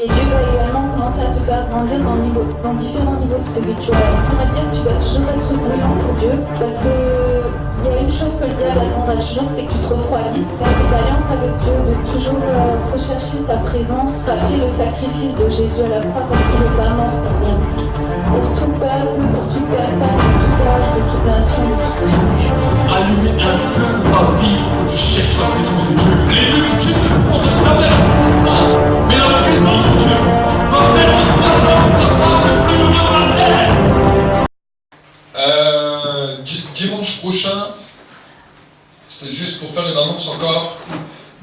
Et Dieu va également commencer à te faire grandir dans différents niveaux spirituels. On va dire que tu dois toujours être bouillant pour Dieu, parce que il y a une chose que le diable attendra toujours, c'est que tu te refroidisses. Dans cette alliance avec Dieu, de toujours rechercher sa présence, rappeler le sacrifice de Jésus à la croix, parce qu'il n'est pas mort pour rien. Pour tout peuple, pour toute personne, de tout âge, de toute nation, de toute tribu. Allumer un feu dans ta vie où tu cherches la présence de Dieu. Les multitudes ne pourront te traverser, mais la présence de Dieu va faire de toi l'homme le plus heureux de la terre. Dimanche prochain, c'était juste pour faire une annonce encore.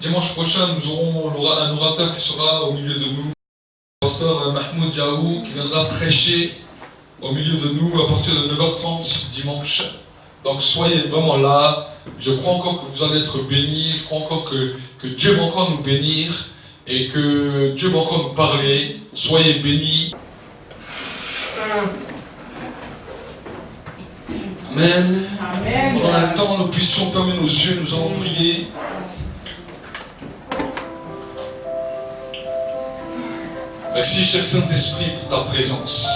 Dimanche prochain, nous aurons un orateur qui sera au milieu de nous, le pasteur Mahmoud Diaou, qui viendra prêcher au milieu de nous à partir de 9h30 dimanche. Donc soyez vraiment là. Je crois encore que vous allez être bénis. Je crois encore que Dieu va encore nous bénir et que Dieu va encore nous parler. Soyez bénis. Amen. Amen. Pendant un temps, nous puissions fermer nos yeux, nous allons prier. Merci, cher Saint-Esprit, pour ta présence.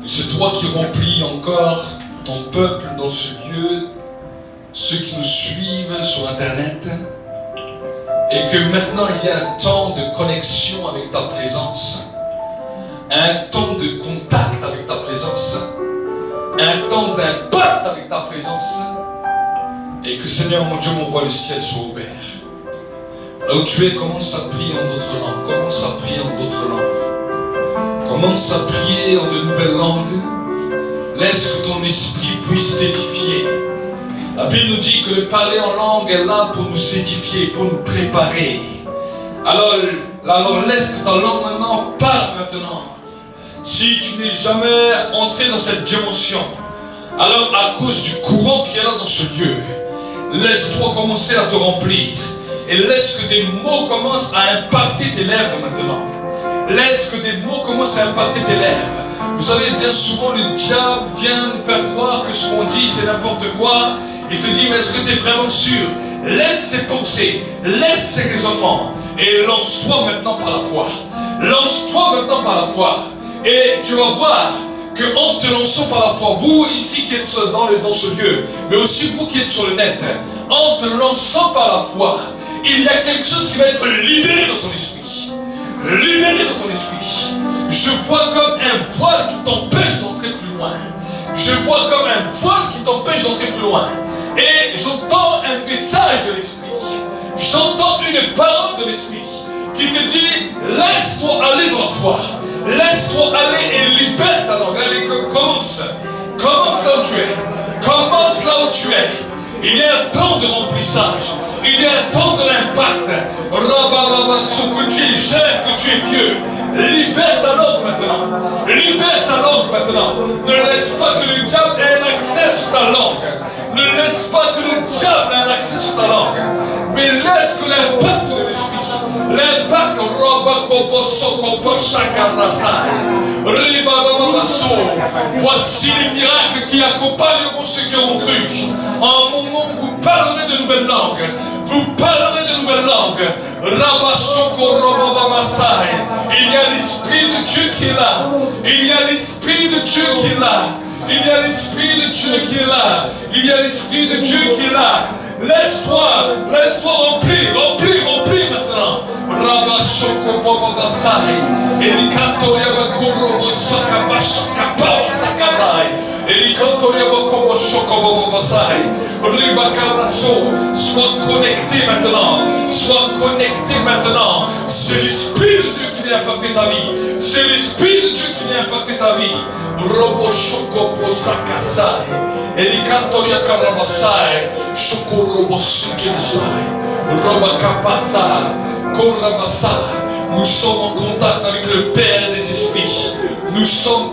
Que c'est toi qui remplis encore ton peuple dans ce lieu, ceux qui nous suivent sur Internet, et que maintenant il y a un temps de connexion avec ta présence, un temps de contact avec ta présence, un temps d'impact avec ta présence, et que Seigneur mon Dieu, mon roi, le ciel soit ouvert. Là où tu es, commence à prier en d'autres langues, commence à prier en d'autres langues, commence à prier en de nouvelles langues, laisse que ton esprit puisse t'édifier. La Bible nous dit que le parler en langue est là pour nous édifier, pour nous préparer. Alors laisse que ta langue maintenant parle maintenant. Si tu n'es jamais entré dans cette dimension, alors à cause du courant qui est là dans ce lieu, laisse-toi commencer à te remplir. Et laisse que des mots commencent à impacter tes lèvres maintenant. Laisse que des mots commencent à impacter tes lèvres. Vous savez, bien souvent le diable vient nous faire croire que ce qu'on dit c'est n'importe quoi. Il te dit, mais est-ce que tu es vraiment sûr? Laisse ces pensées, laisse ces raisonnements et lance-toi maintenant par la foi. Lance-toi maintenant par la foi. Et tu vas voir qu'en te lançant par la foi, vous ici qui êtes dans ce lieu, mais aussi vous qui êtes sur le net, en te lançant par la foi, il y a quelque chose qui va être libéré dans ton esprit. Libéré dans ton esprit. Je vois comme un voile qui t'empêche d'entrer plus loin. Je vois comme un voile qui t'empêche d'entrer plus loin. Et j'entends un message de l'esprit. J'entends une parole de l'esprit qui te dit, laisse-toi aller dans la foi. Laisse-toi aller et libère ta langue. Allez, commence. Commence là où tu es. Commence là où tu es. Il y a un temps de remplissage. Il y a un temps de l'impact. Que tu es jeune, que tu es vieux. Libère ta langue maintenant. Libère ta langue maintenant. Ne laisse pas que le diable ait un accès sur ta langue. Ne laisse pas que le diable ait un accès sur ta langue. Mais laisse que l'impact de l'esprit, l'impact voici les miracles qui accompagneront ceux qui ont cru. En un moment, vous parlerez de nouvelles langues. Vous parlerez de nouvelles langues. Il y a l'Esprit de Dieu qui est là. Il y a l'Esprit de Dieu qui est là. Il y a l'Esprit de Dieu qui est là. Il y a l'Esprit de Dieu qui est là. Laisse-toi remplir maintenant. Rabashoko Babasai, Elikantoria Bakuro Bosaka Bashaka Basakai, Elikantoria Bakobo Shoko Babasai, Ribakaraso, sois connecté maintenant, c'est l'Esprit de Dieu qui vient impacter ta vie, c'est l'Esprit de Dieu qui vient impacter ta vie. Robo Shoko Bosaka Sai, Elikantoria Karabasai, Shoko Robo Sikisai, Robakapasa. Nous sommes en contact avec le Père des esprits. Nous sommes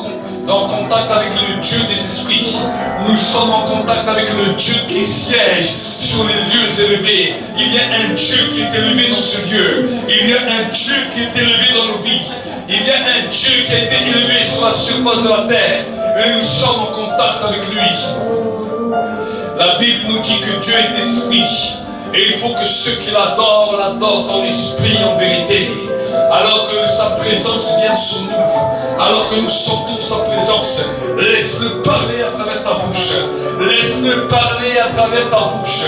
en contact avec le Dieu des esprits. Nous sommes en contact avec le Dieu qui siège sur les lieux élevés. Il y a un Dieu qui est élevé dans ce lieu. Il y a un Dieu qui est élevé dans nos vies. Il y a un Dieu qui a été élevé sur la surface de la terre. Et nous sommes en contact avec lui. La Bible nous dit que Dieu est esprit. Et il faut que ceux qui l'adorent en esprit, en vérité. Alors que sa présence vient sur nous, alors que nous sentons sa présence, laisse-le parler à travers ta bouche. Laisse-le parler à travers ta bouche.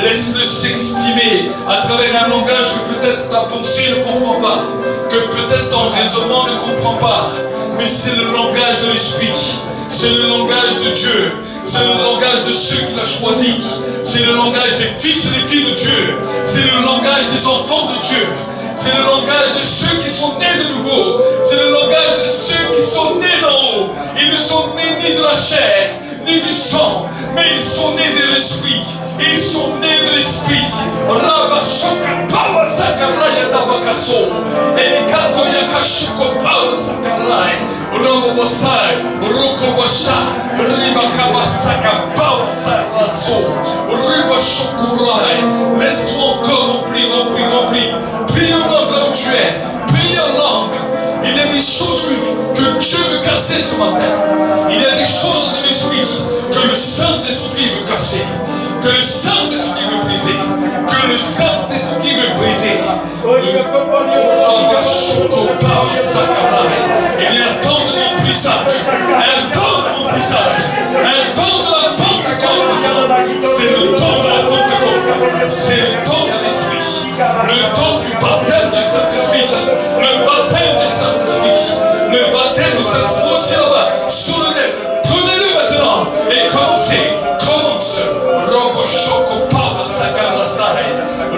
Laisse-le s'exprimer à travers un langage que peut-être ta pensée ne comprend pas, que peut-être ton raisonnement ne comprend pas. Mais c'est le langage de l'esprit, c'est le langage de Dieu, c'est le langage de ceux qu'il a choisis, c'est le langage des fils et des filles de Dieu, c'est le langage des enfants de Dieu. C'est le langage de ceux qui sont nés de nouveau. C'est le langage de ceux qui sont nés d'en haut. Ils ne sont nés ni de la chair, ni du sang, mais ils sont nés de l'esprit. Ils sont nés de l'esprit. Raba shoka pawa sakaraya tabakaso. Elikato yakashiko pawa sakarai. Robo bosai, roko basha, riba kabasaka pawa saraso. Riba shokurai. Laisse-toi encore remplir. Prie en langue là où tu es. Prie en langue. Il y a des choses que Dieu veut casser ce matin. Il y a des choses dans ton esprit que le Saint-Esprit veut casser. Que le Saint-Esprit veut briser. Que le Saint-Esprit veut briser. Il y a un temps de remplissage. Un temps de remplissage. Un temps de la Pentecôte. C'est le temps de la Pentecôte. C'est le temps de l'Esprit. Le temps du baptême du Saint-Esprit. Le baptême du Saint-Esprit. Le baptême du Saint-Esprit. Aussi là-bas, sur le nez. Prenez-le maintenant et commencez. Commence. Robo Shoko Pava Sakarasai.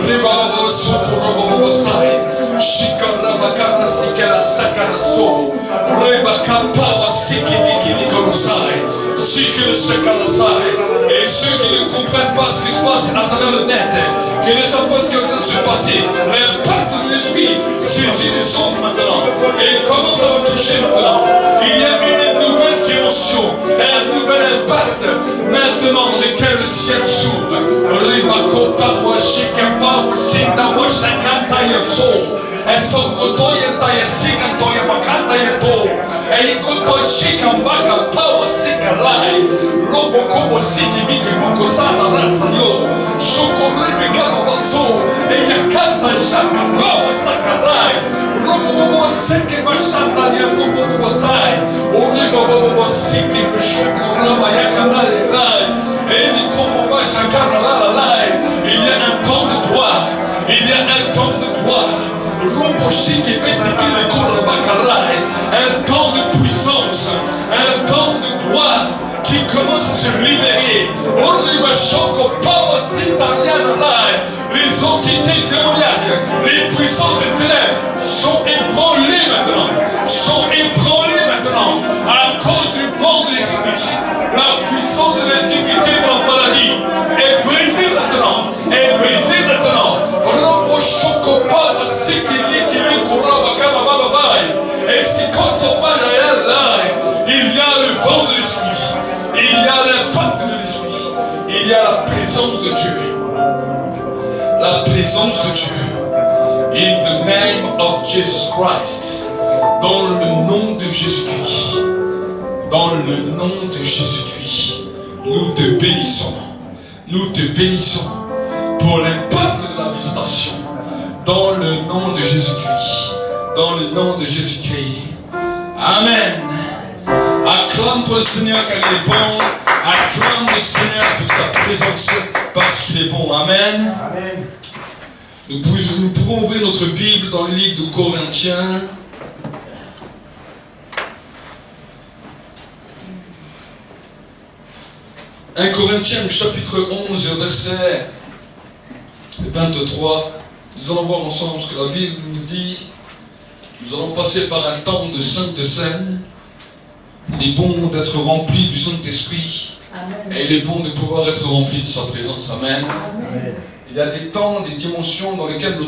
Ribaba Soko Robo Basai. Shikaraba Karasikara Sakaraso. Rebaka Pava Sikimiki Nikolosai. Sikil Sakarasai. Et ceux qui ne comprennent pas ce qui se passe à travers le net, qui ne savent pas ce qui est en train de se passer, l'impact de l'esprit saisit les ondes maintenant et commence à vous toucher maintenant. Il y a une nouvelle dimension, un nouvel impact maintenant dans lequel le ciel s'ouvre. Rimako Pawa Shikapawa Shintawa Shakanta Yotso. E sokotoya taya sikantoya makanta to. E ikotoya shikambaka pawa sikalai. Robo kobo siki miki moko sana rasa yo. Shokorebe kama baso. E yakanta shaka pawa sakalai. Robo bobo siki mashanta liato bobo sai. Oribo bobo siki bishokoraba yakanai rai. E ni komo mashakara la lai. Il y a un temps de gloire. Il y a un temps de gloire. Un temps de puissance, un temps de gloire qui commence à se libérer. Les entités démoniaques, les puissances des ténèbres sont ébranlées maintenant, à cause du vent de l'esprit. La puissance de l'intimité de la maladie est brisée maintenant, Et si quand on parle il y a le vent de l'esprit, il y a l'impact de l'esprit, il y a la présence de Dieu. La présence de Dieu. In the name of Jesus Christ. Dans le nom de Jésus-Christ. Dans le nom de Jésus-Christ. Nous te bénissons. Nous te bénissons pour l'impact de la visitation. Dans le nom de Jésus-Christ. Dans le nom de Jésus-Christ. Amen. Acclame pour le Seigneur car il est bon. Acclame le Seigneur pour sa présence parce qu'il est bon. Amen. Amen. Nous pouvons ouvrir notre Bible dans le livre de Corinthiens. Un Corinthiens chapitre 11 verset 23. Nous allons voir ensemble ce que la Bible nous dit. Nous allons passer par un temps de Sainte Seine. Il est bon d'être rempli du Saint-Esprit. Amen. Et il est bon de pouvoir être rempli de sa présence. Amen. Amen. Il y a des temps, des dimensions dans lesquelles nous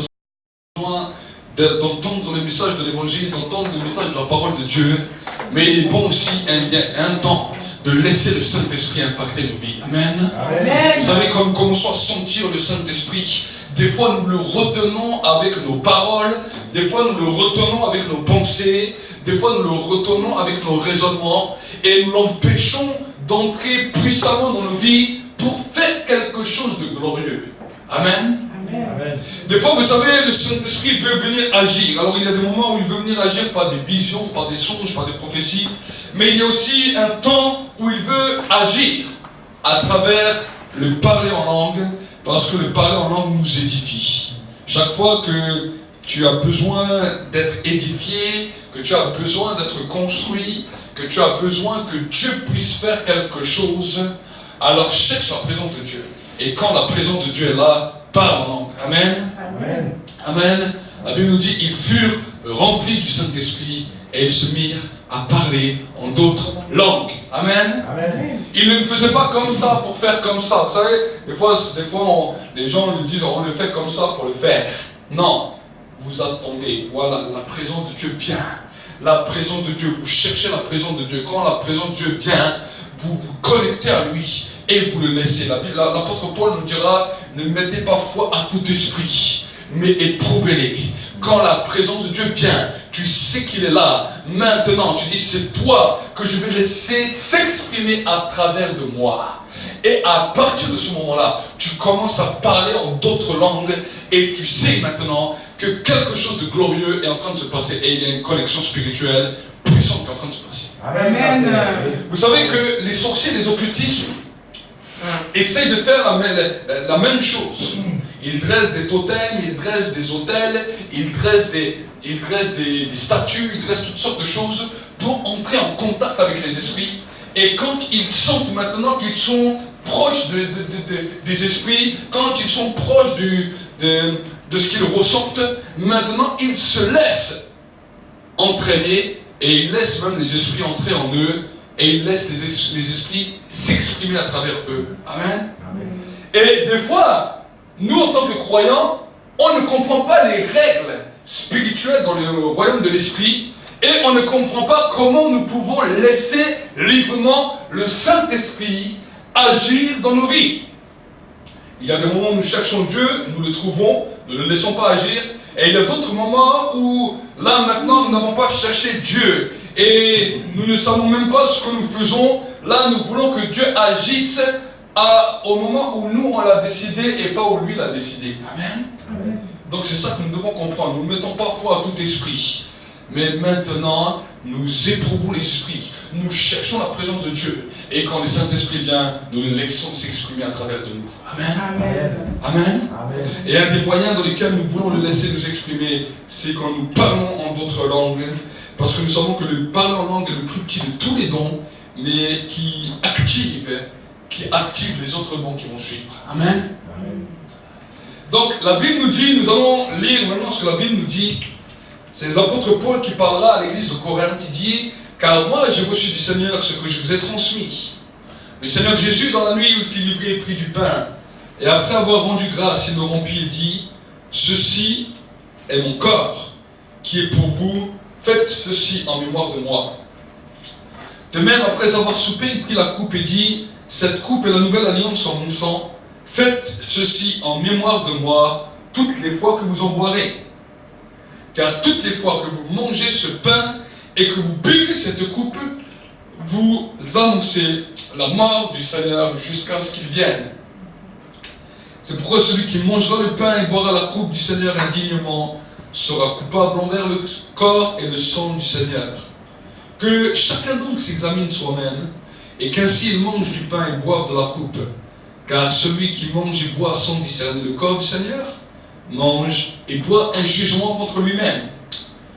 avons besoin d'entendre le message de l'Évangile, d'entendre le message de la parole de Dieu. Mais il est bon aussi un temps de laisser le Saint-Esprit impacter nos vies. Amen. Amen. Vous savez, comme on soit sentir le Saint-Esprit, des fois nous le retenons avec nos paroles, des fois nous le retenons avec nos pensées, des fois nous le retenons avec nos raisonnements et nous l'empêchons d'entrer puissamment dans nos vies pour faire quelque chose de glorieux. Amen. Amen. Des fois, vous savez, le Saint-Esprit veut venir agir. Alors, il y a des moments où il veut venir agir par des visions, par des songes, par des prophéties. Mais il y a aussi un temps où il veut agir à travers le parler en langue, parce que le parler en langue nous édifie. Chaque fois que tu as besoin d'être édifié, que tu as besoin d'être construit, que tu as besoin que Dieu puisse faire quelque chose, alors cherche la présence de Dieu. Et quand la présence de Dieu est là, parle en langue. Amen. Amen. Amen. La Bible nous dit, ils furent remplis du Saint-Esprit et ils se mirent à parler en d'autres langues. Amen. Amen. Ils ne le faisaient pas comme ça pour faire comme ça. Vous savez, des fois les gens nous disent, on le fait comme ça pour le faire. Non. Vous attendez. Voilà, la présence de Dieu vient. La présence de Dieu. Vous cherchez la présence de Dieu. Quand la présence de Dieu vient, vous vous connectez à lui et vous le laissez. L'apôtre Paul nous dira, ne mettez pas foi à tout esprit, mais éprouvez-les. Quand la présence de Dieu vient, tu sais qu'il est là. Maintenant, tu dis, c'est toi que je vais laisser s'exprimer à travers de moi. Et à partir de ce moment-là, tu commences à parler en d'autres langues et tu sais maintenant que quelque chose de glorieux est en train de se passer et il y a une connexion spirituelle puissante qui est en train de se passer. Amen. Vous savez que les sorciers, les occultismes essayent de faire la même chose. Ils dressent des totems, ils dressent des autels, ils dressent des statues, ils dressent toutes sortes de choses pour entrer en contact avec les esprits. Et quand ils sentent maintenant qu'ils sont proches des esprits, quand ils sont proches de ce qu'ils ressentent, maintenant ils se laissent entraîner et ils laissent même les esprits entrer en eux et ils laissent les esprits s'exprimer à travers eux. Amen. Amen. Et des fois, nous en tant que croyants, on ne comprend pas les règles spirituelles dans le royaume de l'esprit et on ne comprend pas comment nous pouvons laisser librement le Saint-Esprit agir dans nos vies. Il y a des moments où nous cherchons Dieu, nous le trouvons, nous ne le laissons pas agir. Et il y a d'autres moments où, là maintenant, nous n'avons pas cherché Dieu. Et nous ne savons même pas ce que nous faisons. Là, nous voulons que Dieu agisse au moment où nous, on l'a décidé et pas où lui l'a décidé. Amen. Amen. Donc c'est ça que nous devons comprendre. Nous ne mettons pas foi à tout esprit. Mais maintenant, nous éprouvons les esprits. Nous cherchons la présence de Dieu. Et quand le Saint-Esprit vient, nous le laissons s'exprimer à travers de nous. Amen. Amen. Amen. Amen. Et un des moyens dans lesquels nous voulons le laisser nous exprimer, c'est quand nous parlons en d'autres langues. Parce que nous savons que le parler en langue est le plus petit de tous les dons, mais qui active les autres dons qui vont suivre. Amen. Amen. Donc la Bible nous dit, nous allons lire maintenant ce que la Bible nous dit. C'est l'apôtre Paul qui parlera à l'église de Corinthe. Il dit, car moi j'ai reçu du Seigneur ce que je vous ai transmis. Le Seigneur Jésus, dans la nuit où il fit livrer et prit du pain, et après avoir rendu grâce, il me rompit et dit, ceci est mon corps, qui est pour vous, faites ceci en mémoire de moi. De même, après avoir soupé, il prit la coupe et dit, cette coupe est la nouvelle alliance en mon sang, faites ceci en mémoire de moi, toutes les fois que vous en boirez. Car toutes les fois que vous mangez ce pain et que vous buvez cette coupe, vous annoncez la mort du Seigneur jusqu'à ce qu'il vienne. C'est pourquoi celui qui mangera le pain et boira la coupe du Seigneur indignement sera coupable envers le corps et le sang du Seigneur. Que chacun donc s'examine soi-même et qu'ainsi il mange du pain et boive de la coupe. Car celui qui mange et boit sans discerner le corps du Seigneur mange et boit un jugement contre lui-même.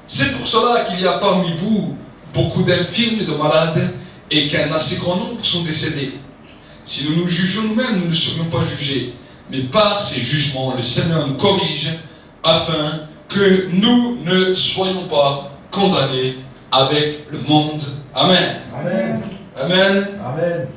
C'est pour cela qu'il y a parmi vous beaucoup d'infirmes et de malades et qu'un assez grand nombre sont décédés. Si nous nous jugeons nous-mêmes, nous ne serions pas jugés. Mais par ces jugements, le Seigneur nous corrige afin que nous ne soyons pas condamnés avec le monde. Amen. Amen. Amen. Amen.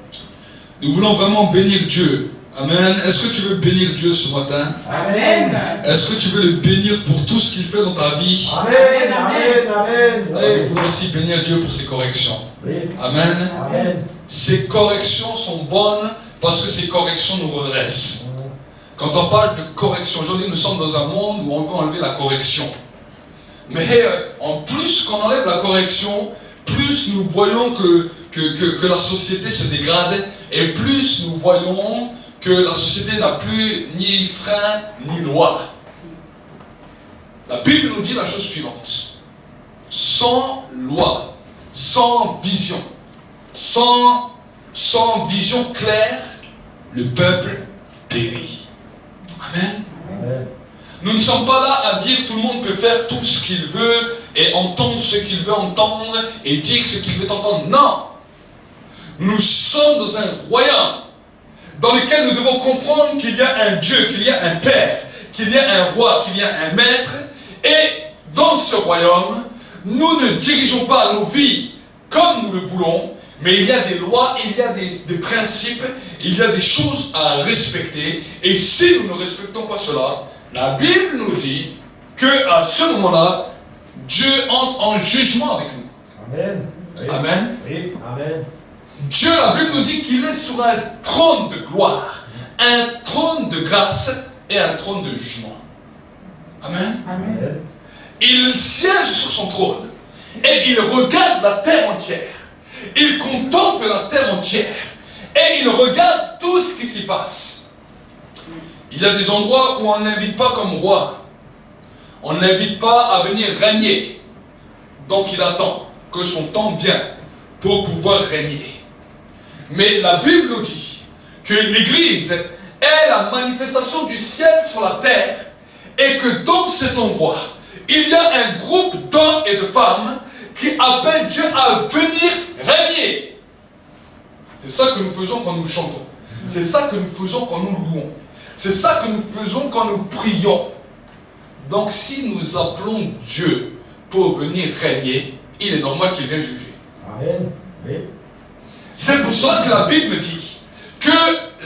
Nous voulons vraiment bénir Dieu. Amen. Est-ce que tu veux bénir Dieu ce matin? Amen. Est-ce que tu veux le bénir pour tout ce qu'il fait dans ta vie? Amen. Amen. Amen. Alors, nous voulons aussi bénir Dieu pour ses corrections. Oui. Amen. Amen. Ces corrections sont bonnes parce que ces corrections nous redressent. Quand on parle de correction, aujourd'hui nous sommes dans un monde où on veut enlever la correction. Mais en plus qu'on enlève la correction, plus nous voyons que la société se dégrade et plus nous voyons que la société n'a plus ni frein ni loi. La Bible nous dit la chose suivante. Sans loi, sans vision, sans vision claire, le peuple périt. Amen. Amen. Nous ne sommes pas là à dire tout le monde peut faire tout ce qu'il veut et entendre ce qu'il veut entendre et dire ce qu'il veut entendre. Non. Nous sommes dans un royaume dans lequel nous devons comprendre qu'il y a un Dieu, qu'il y a un Père, qu'il y a un roi, qu'il y a un maître. Et dans ce royaume, nous ne dirigeons pas nos vies comme nous le voulons, mais il y a des lois, il y a des principes, il y a des choses à respecter. Et si nous ne respectons pas cela, la Bible nous dit qu'à ce moment-là, Dieu entre en jugement avec nous. Amen. Oui. Amen. Oui. Amen. Dieu, la Bible nous dit qu'il est sur un trône de gloire, un trône de grâce et un trône de jugement. Amen. Amen. Il siège sur son trône et il regarde la terre entière. Il contemple la terre entière et il regarde tout ce qui s'y passe. Il y a des endroits où on ne l'invite pas comme roi. On ne l'invite pas à venir régner. Donc il attend que son temps vienne pour pouvoir régner. Mais la Bible nous dit que l'Église est la manifestation du ciel sur la terre et que dans cet endroit, il y a un groupe d'hommes et de femmes qui appellent Dieu à venir régner. C'est ça que nous faisons quand nous chantons. C'est ça que nous faisons quand nous louons. C'est ça que nous faisons quand nous prions. Donc si nous appelons Dieu pour venir régner, il est normal qu'il vienne juger. Amen. Oui. C'est pour cela que la Bible dit que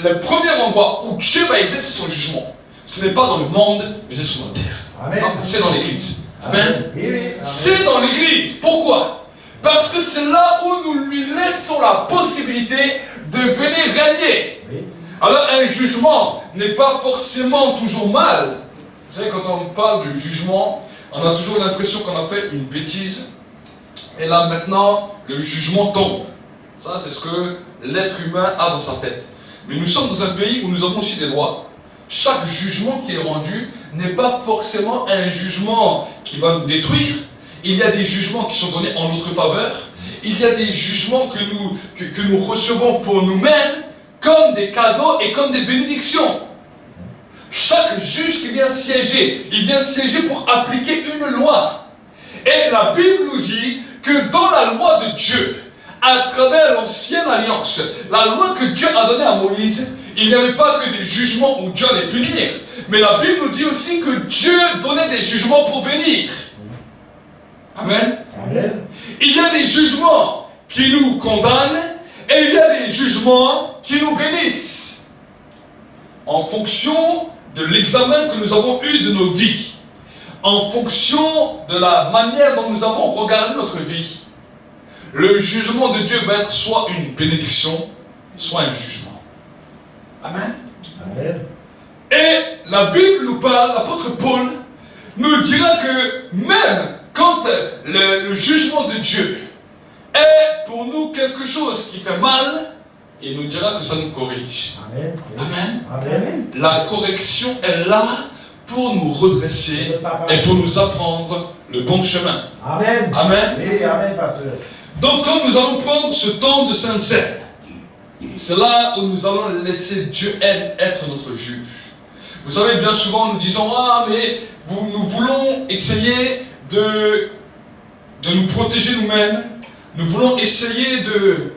le premier endroit où Dieu va exercer son jugement, ce n'est pas dans le monde, mais c'est sur la terre. Amen. Non, c'est dans l'église. Amen. Oui, oui. Amen. C'est dans l'église. Pourquoi? Parce que c'est là où nous lui laissons la possibilité de venir régner. Oui. Alors un jugement n'est pas forcément toujours mal. Vous savez, quand on parle de jugement, on a toujours l'impression qu'on a fait une bêtise. Et là maintenant, le jugement tombe. Ça, c'est ce que l'être humain a dans sa tête. Mais nous sommes dans un pays où nous avons aussi des lois. Chaque jugement qui est rendu n'est pas forcément un jugement qui va nous détruire. Il y a des jugements qui sont donnés en notre faveur. Il y a des jugements que nous recevons pour nous-mêmes comme des cadeaux et comme des bénédictions. Chaque juge qui vient siéger, il vient siéger pour appliquer une loi. Et la Bible nous dit que dans la loi de Dieu, à travers l'ancienne alliance, la loi que Dieu a donnée à Moïse, il n'y avait pas que des jugements où Dieu allait punir, mais la Bible nous dit aussi que Dieu donnait des jugements pour bénir. Amen. Amen. Il y a des jugements qui nous condamnent et il y a des jugements qui nous bénissent. En fonction de l'examen que nous avons eu de nos vies, en fonction de la manière dont nous avons regardé notre vie, le jugement de Dieu va être soit une bénédiction, soit un jugement. Amen. Amen. Et la Bible nous parle, l'apôtre Paul nous dira que même quand le jugement de Dieu est pour nous quelque chose qui fait mal, il nous dira que ça nous corrige. Amen. Amen. Amen. La correction est là pour nous redresser et pour nous apprendre le bon chemin. Amen. Amen. Oui, amen, pasteur. Donc comme nous allons prendre ce temps de Sainte Seine, c'est là où nous allons laisser Dieu être notre juge. Vous savez, bien souvent nous disons, ah mais nous voulons essayer de nous protéger nous-mêmes, nous voulons essayer de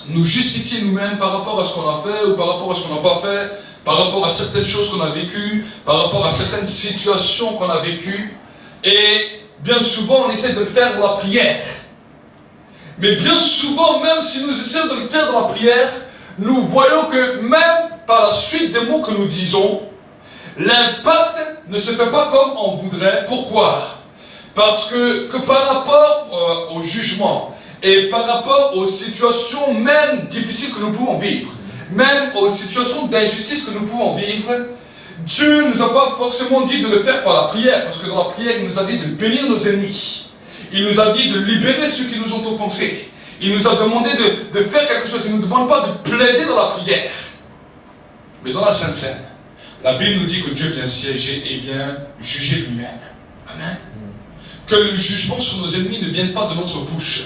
nous justifier nous-mêmes par rapport à ce qu'on a fait ou par rapport à ce qu'on n'a pas fait, par rapport à certaines choses qu'on a vécues, par rapport à certaines situations qu'on a vécues. Et bien souvent on essaie de le faire dans la prière. Mais bien souvent, même si nous essayons de le faire dans la prière, nous voyons que même par la suite des mots que nous disons, l'impact ne se fait pas comme on voudrait. Pourquoi? Parce que par rapport au jugement et par rapport aux situations même difficiles que nous pouvons vivre, même aux situations d'injustice que nous pouvons vivre, Dieu ne nous a pas forcément dit de le faire par la prière, parce que dans la prière, il nous a dit de bénir nos ennemis. Il nous a dit de libérer ceux qui nous ont offensés. Il nous a demandé de faire quelque chose. Il ne nous demande pas de plaider dans la prière. Mais dans la Sainte Seine, la Bible nous dit que Dieu vient siéger et vient juger lui-même. Amen. Que le jugement sur nos ennemis ne vienne pas de notre bouche,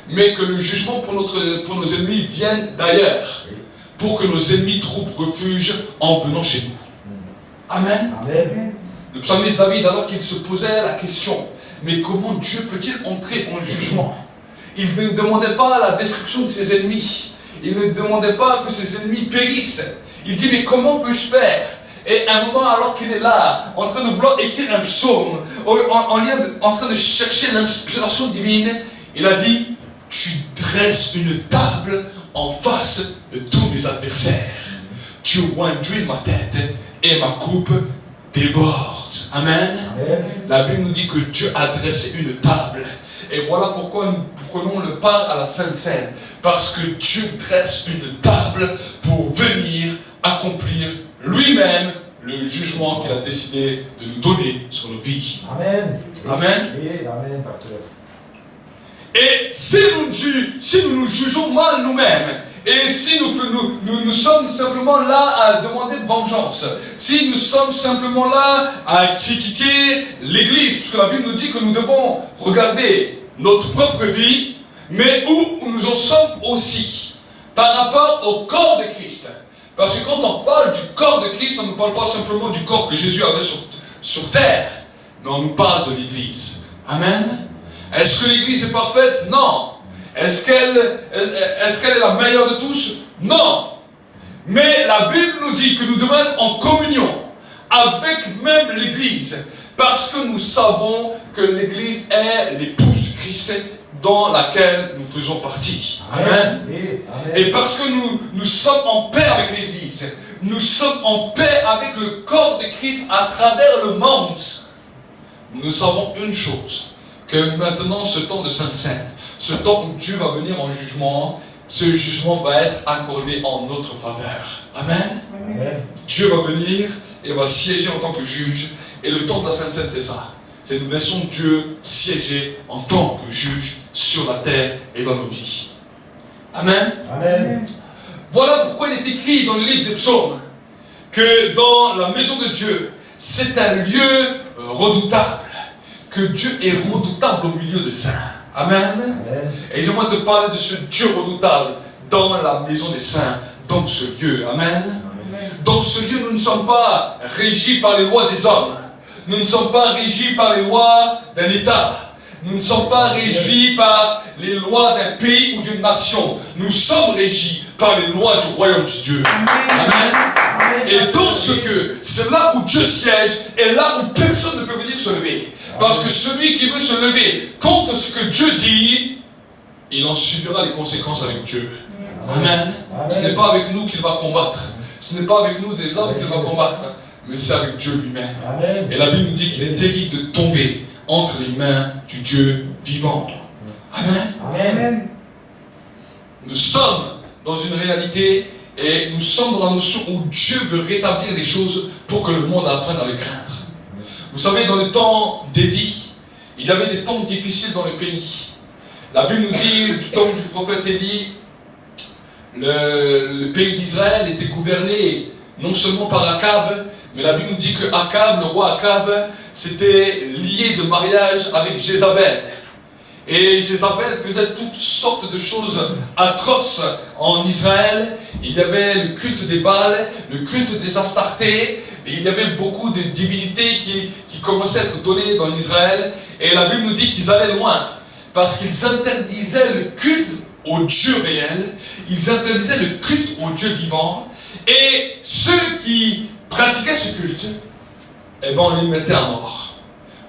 mais que le jugement pour nos ennemis vienne d'ailleurs, pour que nos ennemis trouvent refuge en venant chez nous. Amen. Amen. Le psalmiste David, alors qu'il se posait la question, mais comment Dieu peut-il entrer en jugement? Il ne demandait pas la destruction de ses ennemis. Il ne demandait pas que ses ennemis périssent. Il dit, mais comment peux-je faire? Et à un moment, alors qu'il est là, en train de vouloir écrire un psaume, en train de chercher l'inspiration divine, il a dit, tu dresses une table en face de tous mes adversaires. Tu oindris ma tête et ma coupe déborde. Amen. Amen. La Bible nous dit que Dieu a dressé une table. Et voilà pourquoi nous prenons le pain à la Sainte Seine. Parce que Dieu dresse une table pour venir accomplir lui-même le jugement qu'il a décidé de nous donner sur nos vies. Amen. Amen. Oui, amen, pasteur. Et si nous nous jugeons mal nous-mêmes, et si nous sommes simplement là à demander vengeance, si nous sommes simplement là à critiquer l'Église, parce que la Bible nous dit que nous devons regarder notre propre vie, mais où nous en sommes aussi, par rapport au corps de Christ. Parce que quand on parle du corps de Christ, on ne parle pas simplement du corps que Jésus avait sur terre, mais on nous parle de l'Église. Amen. Est-ce que l'Église est parfaite? Non. Est-ce qu'elle est la meilleure de tous? Non. Mais la Bible nous dit que nous devons être en communion avec même l'Église, parce que nous savons que l'Église est l'épouse du Christ dans laquelle nous faisons partie. Amen. Et parce que nous sommes en paix avec l'Église, nous sommes en paix avec le corps de Christ à travers le monde, nous savons une chose, que maintenant ce temps de Sainte Seine, ce temps où Dieu va venir en jugement, ce jugement va être accordé en notre faveur. Amen. Amen. Dieu va venir et va siéger en tant que juge. Et le temps de la Sainte Seine, c'est ça. C'est nous laissons Dieu siéger en tant que juge sur la terre et dans nos vies. Amen. Amen. Voilà pourquoi il est écrit dans le livre des psaumes que dans la maison de Dieu, c'est un lieu redoutable. Que Dieu est redoutable au milieu de saints. Amen. Amen. Et j'aimerais te parler de ce Dieu redoutable dans la maison des saints, dans ce lieu. Amen. Dans ce lieu, nous ne sommes pas régis par les lois des hommes. Nous ne sommes pas régis par les lois d'un État. Nous ne sommes pas régis par les lois d'un pays ou d'une nation. Nous sommes régis par les lois du royaume de Dieu. Amen. Et dans ce lieu, c'est là où Dieu siège et là où personne ne peut venir se lever. Parce que celui qui veut se lever contre ce que Dieu dit, il en subira les conséquences avec Dieu. Amen. Ce n'est pas avec nous qu'il va combattre. Ce n'est pas avec nous des hommes qu'il va combattre. Mais c'est avec Dieu lui-même. Amen. Et la Bible nous dit qu'il est terrible de tomber entre les mains du Dieu vivant. Amen. Amen. Nous sommes dans une réalité et nous sommes dans la notion où Dieu veut rétablir les choses pour que le monde apprenne à les craindre. Vous savez, dans le temps d'Élie, il y avait des temps difficiles dans le pays. La Bible nous dit, du temps du prophète Élie, le pays d'Israël était gouverné non seulement par Akab, mais la Bible nous dit que Akab, le roi Akab, s'était lié de mariage avec Jézabel. Et Jézabel faisait toutes sortes de choses atroces en Israël. Il y avait le culte des Baals, le culte des Astartés, et il y avait beaucoup de divinités qui commençaient à être données dans Israël. Et la Bible nous dit qu'ils allaient loin, parce qu'ils interdisaient le culte au Dieu réel, ils interdisaient le culte au Dieu vivant, et ceux qui pratiquaient ce culte, eh ben on les mettait à mort.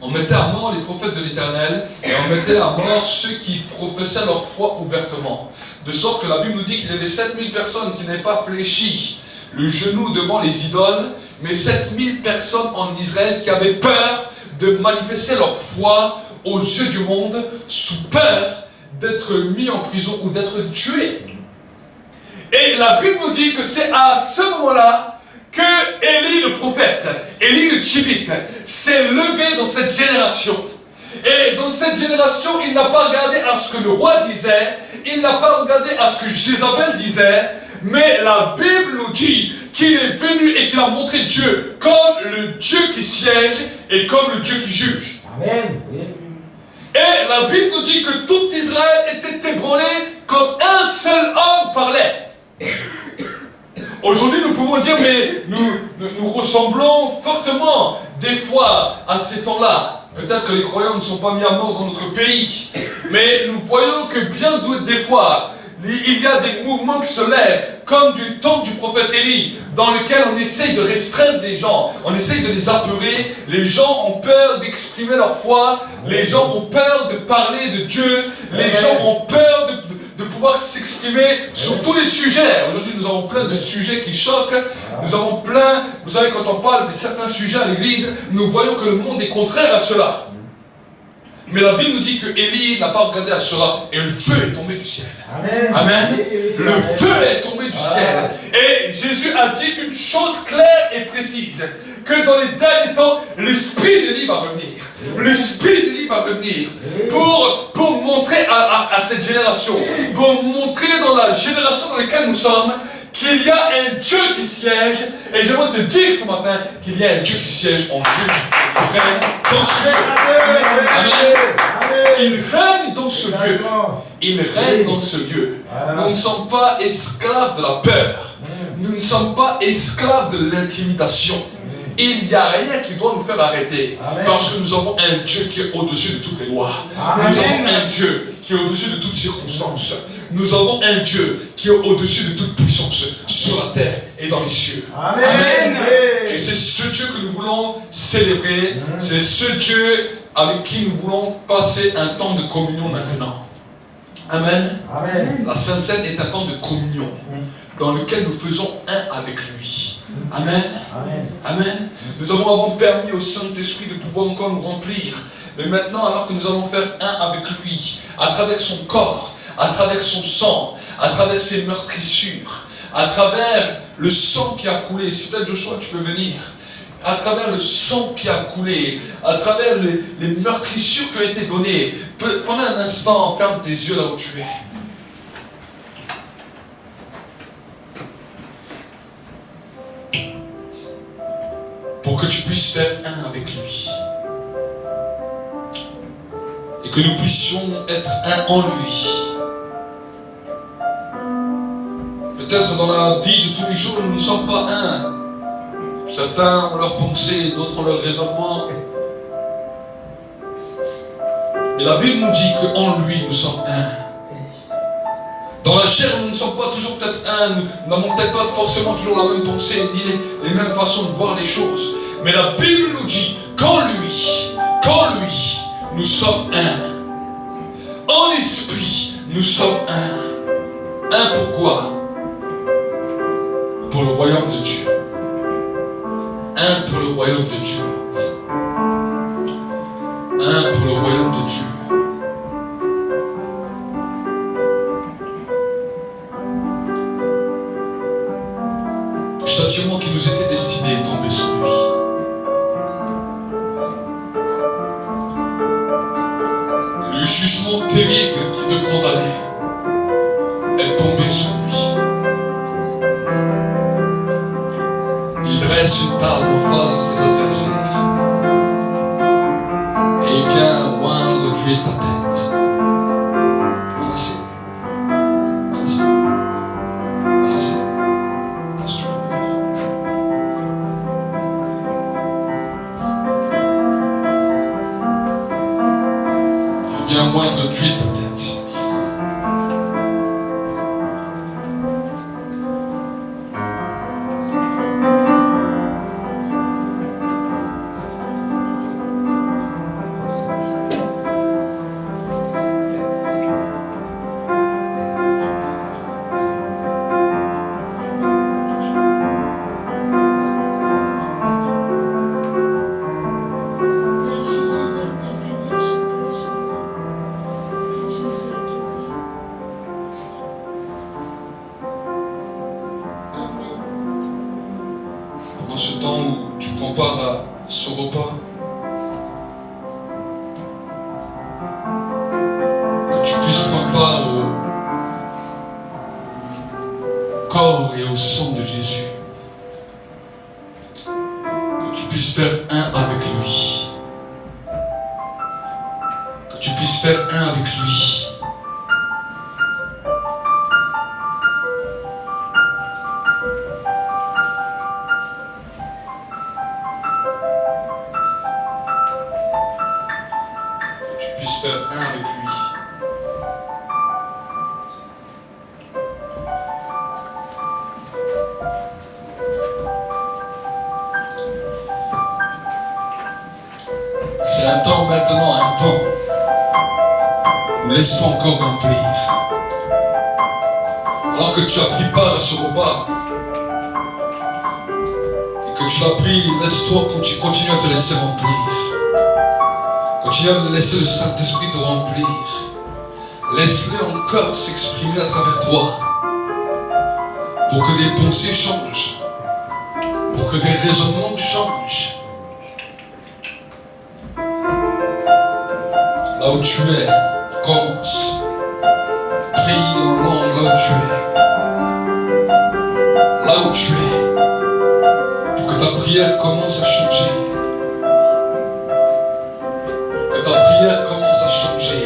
On mettait à mort les prophètes de l'Éternel, et on mettait à mort ceux qui professaient leur foi ouvertement. De sorte que la Bible nous dit qu'il y avait 7000 personnes qui n'avaient pas fléchi le genou devant les idoles, mais 7000 personnes en Israël qui avaient peur de manifester leur foi aux yeux du monde, sous peur d'être mis en prison ou d'être tués. Et la Bible nous dit que c'est à ce moment-là que Élie le prophète, Élie le Tchibite, s'est levé dans cette génération. Et dans cette génération, il n'a pas regardé à ce que le roi disait, il n'a pas regardé à ce que Jézabel disait, mais la Bible nous dit qu'il est venu et qu'il a montré Dieu comme le Dieu qui siège et comme le Dieu qui juge. Amen. Oui. Et la Bible nous dit que tout Israël était ébranlé quand un seul homme parlait. Aujourd'hui, nous pouvons dire, mais nous ressemblons fortement des fois à ces temps-là. Peut-être que les croyants ne sont pas mis à mort dans notre pays, mais nous voyons que bien des fois, il y a des mouvements qui se lèvent, comme du temps du prophète Élie, dans lequel on essaye de restreindre les gens, on essaye de les apeurer, les gens ont peur d'exprimer leur foi, les gens ont peur de parler de Dieu, les gens ont peur de pouvoir s'exprimer sur tous les sujets. Aujourd'hui, nous avons plein de sujets qui choquent, nous avons plein, vous savez, quand on parle de certains sujets à l'église, nous voyons que le monde est contraire à cela. Mais la Bible nous dit que Élie n'a pas regardé à cela et le feu est tombé du ciel. Amen. Amen. Le feu est tombé du ciel. Et Jésus a dit une chose claire et précise, que dans les derniers temps, l'esprit d'Élie va revenir. L'esprit d'Élie va revenir pour montrer à cette génération, pour montrer dans la génération dans laquelle nous sommes, qu'il y a un Dieu qui siège, et j'aimerais te dire ce matin qu'il y a un Dieu qui siège en juge, qui règne dans ce lieu. Amen. Il règne dans ce lieu. Il règne dans ce lieu. Nous ne sommes pas esclaves de la peur. Nous ne sommes pas esclaves de l'intimidation. Il n'y a rien qui doit nous faire arrêter. Parce que nous avons un Dieu qui est au-dessus de toutes les lois. Nous avons un Dieu qui est au-dessus de toutes circonstances. Nous avons un Dieu qui est au-dessus de toute puissance sur la terre et dans les cieux. Amen. Et c'est ce Dieu que nous voulons célébrer. C'est ce Dieu avec qui nous voulons passer un temps de communion maintenant. Amen. La Sainte Seine est un temps de communion dans lequel nous faisons un avec lui. Amen. Amen. Nous avons avant permis au Saint-Esprit de pouvoir encore nous remplir. Mais maintenant, alors que nous allons faire un avec lui, à travers son corps, à travers son sang, à travers ses meurtrissures, à travers le sang qui a coulé. Si peut-être Joshua, tu peux venir. À travers le sang qui a coulé, à travers les meurtrissures qui ont été données. Pendant un instant, ferme tes yeux là où tu es. Pour que tu puisses faire un avec lui. Et que nous puissions être un en lui. Peut-être dans la vie de tous les jours, nous ne sommes pas un. Certains ont leurs pensées, d'autres ont leurs raisonnements. Mais la Bible nous dit qu'en lui, nous sommes un. Dans la chair, nous ne sommes pas toujours peut-être un, nous n'avons peut-être pas forcément toujours la même pensée, ni les mêmes façons de voir les choses. Mais la Bible nous dit qu'en lui, nous sommes un. En esprit, nous sommes un. Un pourquoi? Pour le royaume de Dieu. Un pour le royaume de Dieu. Un pour le royaume de Dieu. Le châtiment qui nous était destiné est tombé sur lui. Le jugement terrible qui te condamnait est tombé sur lui. Il dresse une table en face de ses adversaires. Et il vient oindre d'huile ta tête. Manassé. Manassé. Manassé. Laisse-tu revenir. Il vient oindre d'huile ta tête. Pendant ce temps où tu prends part à ce repas, que tu puisses prendre part au corps et au sang de Jésus puisses faire un avec lui. Que tu puisses faire un avec lui. Que tu puisses faire un avec lui. C'est un temps maintenant, un temps où laisse-toi encore remplir. Alors que tu as pris part à ce repas et que tu l'as pris, laisse-toi continuer à te laisser remplir. Continue à laisser le Saint-Esprit te remplir. Laisse-le encore s'exprimer à travers toi pour que des pensées changent, pour que des raisonnements changent. Là où tu es, commence. Prie en langue là où tu es. Là où tu es. Pour que ta prière commence à changer. Que ta prière commence à changer.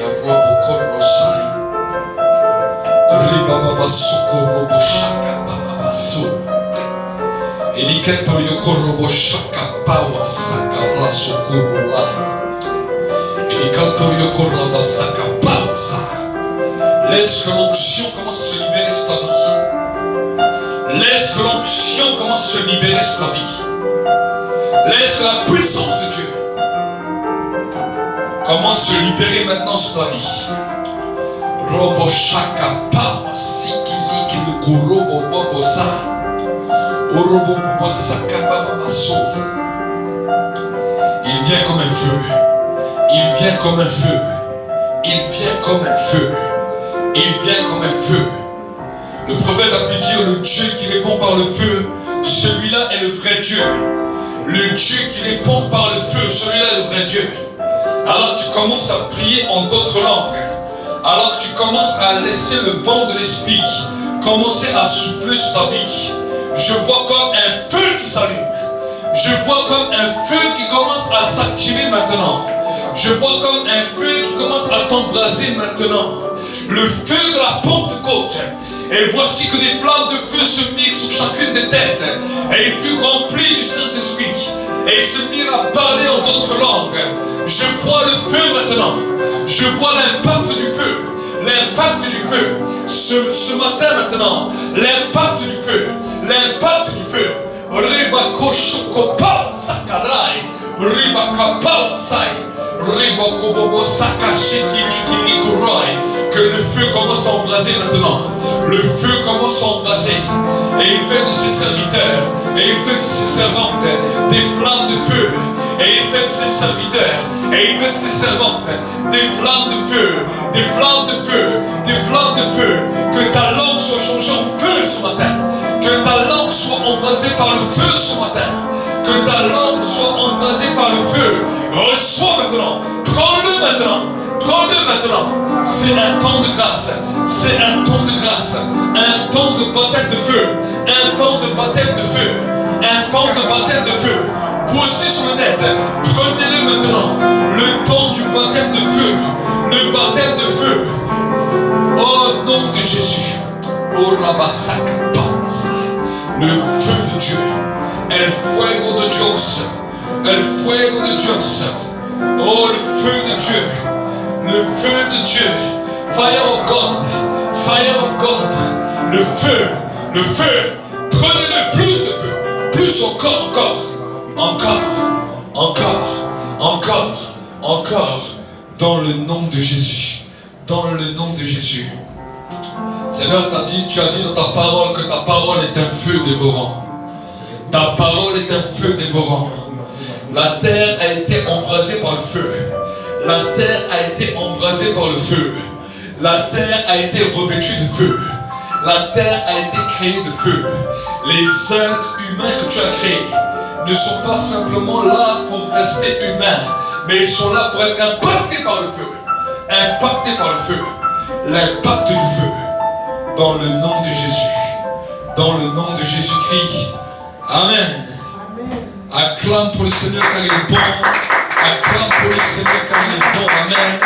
Laisse que l'onction commence à se libérer sur ta vie. Laisse que l'onction commence à se libérer sur ta vie. Laisse que la puissance de Dieu commence à se libérer maintenant sur ta vie. Robo shaka pa sikili kili kurobo bobo sa. Orobo bobo saka baba baso. Il vient comme un feu. Il vient comme un feu. Il vient comme un feu. Il vient comme un feu. Le prophète a pu dire le Dieu qui répond par le feu, celui-là est le vrai Dieu. Le Dieu qui répond par le feu, celui-là est le vrai Dieu. Alors que tu commences à prier en d'autres langues, alors que tu commences à laisser le vent de l'esprit commencer à souffler sur ta vie, je vois comme un feu qui s'allume. Je vois comme un feu qui commence à s'activer maintenant. Je vois comme un feu qui commence à t'embraser maintenant. Le feu de la Pentecôte. Et voici que des flammes de feu se mirent sur chacune des têtes. Et il fut rempli du Saint-Esprit. Et il se mirent à parler en d'autres langues. Je vois le feu maintenant. Je vois l'impact du feu. L'impact du feu. Ce matin maintenant. L'impact du feu. L'impact du feu. Ribako shokopa sakarai. Ribakapa sai. Ribakobobo sakashikili kurai. Que le feu commence à embraser maintenant. Le feu commence à embraser. Et il fait de ses serviteurs, et il fait de ses servantes des flammes de feu. Et il fait de ses serviteurs, et il fait de ses servantes des flammes de feu. Des flammes de feu. Des flammes de feu. Que ta langue soit changée en feu ce matin. Que ta langue soit embrasée par le feu ce matin. Que ta langue soit embrasée par le feu. Reçois maintenant. Prends-le maintenant. Prends-le maintenant. C'est un temps de grâce. C'est un temps de grâce. Un temps de baptême de feu. Un temps de baptême de feu. Un temps de baptême de feu. Vous aussi sur le net, prenez-le maintenant. Le temps du baptême de feu. Le baptême de feu. Au nom de Jésus. Oh Rabasaka. Le feu de Dieu. El fuego de Dios. El fuego de Dios. Oh le feu de Dieu. Le feu de Dieu. Fire of God. Fire of God. Le feu. Le feu. Prenez-le plus de feu. Plus encore, encore. Encore. Dans le nom de Jésus. Dans le nom de Jésus. Seigneur, tu as dit dans ta parole que ta parole est un feu dévorant. Ta parole est un feu dévorant. La terre a été embrasée par le feu. La terre a été embrasée par le feu. La terre a été revêtue de feu. La terre a été créée de feu. Les êtres humains que tu as créés ne sont pas simplement là pour rester humains, mais ils sont là pour être impactés par le feu. Impactés par le feu. L'impact du feu. Dans le nom de Jésus. Dans le nom de Jésus-Christ. Amen. Acclame pour le Seigneur car il est bon. Acclame pour le Seigneur car il est bon. Amen.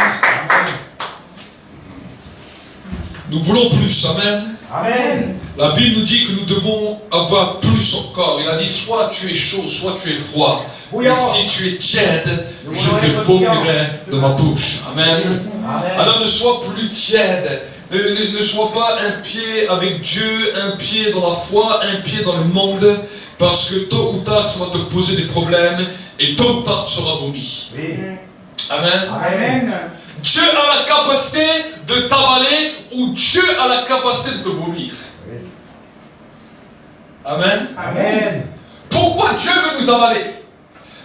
Nous voulons plus. Amen. Amen. La Bible nous dit que nous devons avoir plus encore. Il a dit soit tu es chaud, soit tu es froid. Mais si tu es tiède, je te vomirai de ma bouche. Amen. Amen. Alors ne sois plus tiède. Ne sois pas un pied avec Dieu, un pied dans la foi, un pied dans le monde. Parce que tôt ou tard, ça va te poser des problèmes. Et tôt ou tard, tu seras vomi. Oui. Amen. Amen. Dieu a la capacité de t'avaler ou Dieu a la capacité de te vomir. Oui. Amen. Amen. Pourquoi Dieu veut nous avaler?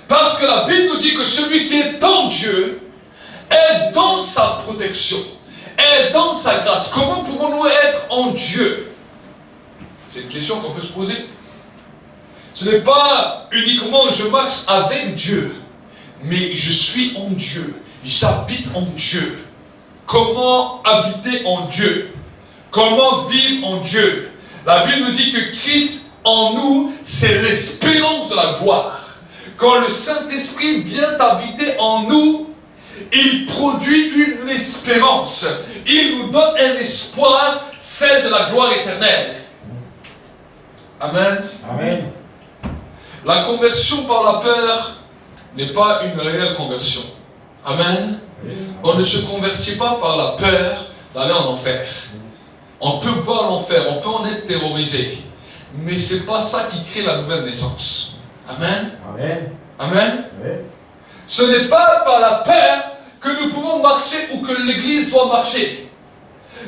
Parce que la Bible nous dit que celui qui est en Dieu est dans sa protection, est dans sa grâce. Comment pouvons-nous être en Dieu? C'est une question qu'on peut se poser. Ce n'est pas uniquement je marche avec Dieu, mais je suis en Dieu. J'habite en Dieu. Comment habiter en Dieu? Comment vivre en Dieu? La Bible nous dit que Christ en nous, c'est l'espérance de la gloire. Quand le Saint-Esprit vient habiter en nous, il produit une espérance. Il nous donne un espoir, celle de la gloire éternelle. Amen. Amen. La conversion par la peur n'est pas une réelle conversion. Amen. On ne se convertit pas par la peur d'aller en enfer. On peut voir l'enfer, on peut en être terrorisé. Mais ce n'est pas ça qui crée la nouvelle naissance. Amen. Amen. Amen. Oui. Ce n'est pas par la peur que nous pouvons marcher ou que l'Église doit marcher.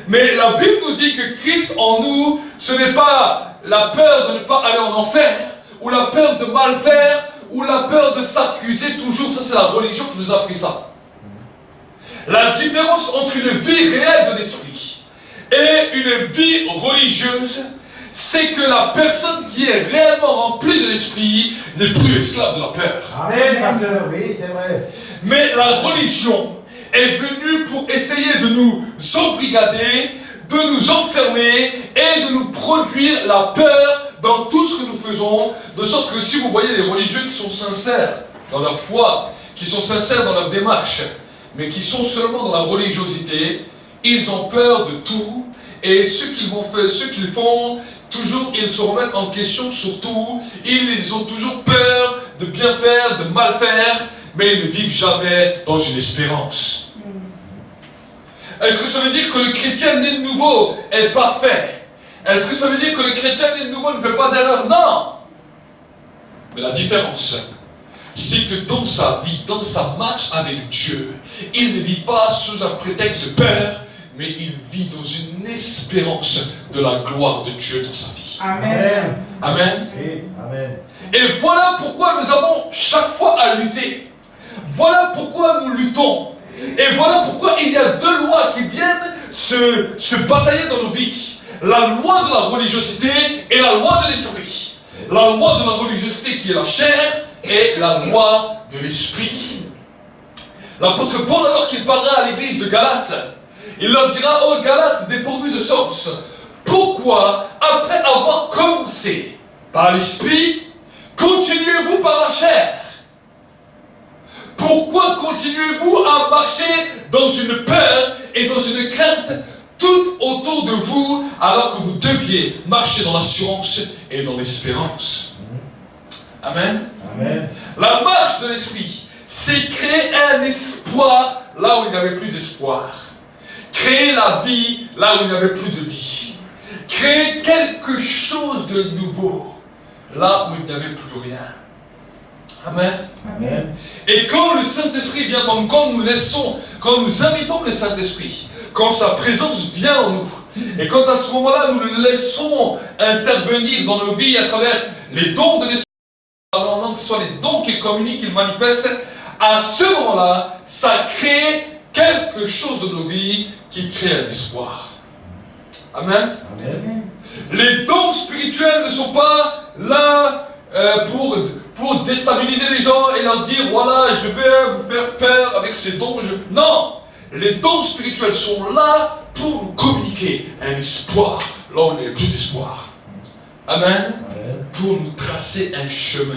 Mais la Bible nous dit que Christ en nous, ce n'est pas la peur de ne pas aller en enfer, ou la peur de mal faire, ou la peur de s'accuser toujours. Ça, c'est la religion qui nous a appris ça. La différence entre une vie réelle de l'esprit et une vie religieuse, c'est que la personne qui est réellement remplie de l'esprit n'est plus esclave de la peur. Amen, pasteur. Oui, c'est vrai. Mais la religion est venue pour essayer de nous embrigader, de nous enfermer et de nous produire la peur dans tout ce que nous faisons, de sorte que si vous voyez les religieux qui sont sincères dans leur foi, qui sont sincères dans leur démarche, mais qui sont seulement dans la religiosité, ils ont peur de tout, et ce qu'ils font, toujours ils se remettent en question sur tout, ils ont toujours peur de bien faire, de mal faire, mais ils ne vivent jamais dans une espérance. Est-ce que ça veut dire que le chrétien né de nouveau est parfait? Est-ce que ça veut dire que le chrétien né de nouveau ne fait pas d'erreur? Non! Mais la différence, c'est que dans sa vie, dans sa marche avec Dieu, il ne vit pas sous un prétexte de peur, mais il vit dans une espérance de la gloire de Dieu dans sa vie. Amen. Amen. Oui, amen. Et voilà pourquoi nous avons chaque fois à lutter. Voilà pourquoi nous luttons. Et voilà pourquoi il y a deux lois qui viennent se batailler dans nos vies. La loi de la religiosité et la loi de l'esprit. La loi de la religiosité qui est la chair et la loi de l'esprit. L'apôtre Paul, alors qu'il parlera à l'église de Galate, il leur dira: ô Galates dépourvus de sens, pourquoi, après avoir commencé par l'esprit, continuez-vous par la chair? Pourquoi continuez-vous à marcher dans une peur et dans une crainte tout autour de vous, alors que vous deviez marcher dans l'assurance et dans l'espérance? Amen. Amen. La marche de l'esprit, c'est créer un espoir là où il n'y avait plus d'espoir. Créer la vie là où il n'y avait plus de vie. Créer quelque chose de nouveau là où il n'y avait plus rien. Amen. Amen. Et quand le Saint-Esprit vient en nous, quand nous invitons le Saint-Esprit, quand sa présence vient en nous, et quand à ce moment-là nous le laissons intervenir dans nos vies à travers les dons de l'Esprit, en langue, que ce soit les dons qu'il communique, qu'il manifeste, à ce moment-là, ça crée quelque chose de nos vies qui crée un espoir. Amen. Amen. Les dons spirituels ne sont pas là pour déstabiliser les gens et leur dire: voilà, je vais vous faire peur avec ces dons. Non, les dons spirituels sont là pour nous communiquer un espoir là où il n'y a plus d'espoir. Amen. Amen. Pour nous tracer un chemin.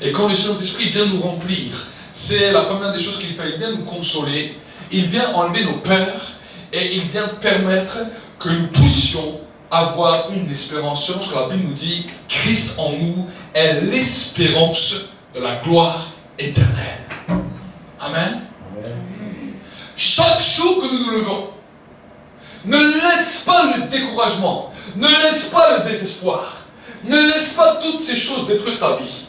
Et quand le Saint-Esprit vient nous remplir, c'est la première des choses qu'il fait. Il vient nous consoler, il vient enlever nos peurs et il vient permettre que nous puissions avoir une espérance. Selon ce que la Bible nous dit, Christ en nous est l'espérance de la gloire éternelle. Amen. Chaque jour que nous nous levons, ne laisse pas le découragement, ne laisse pas le désespoir, ne laisse pas toutes ces choses détruire ta vie.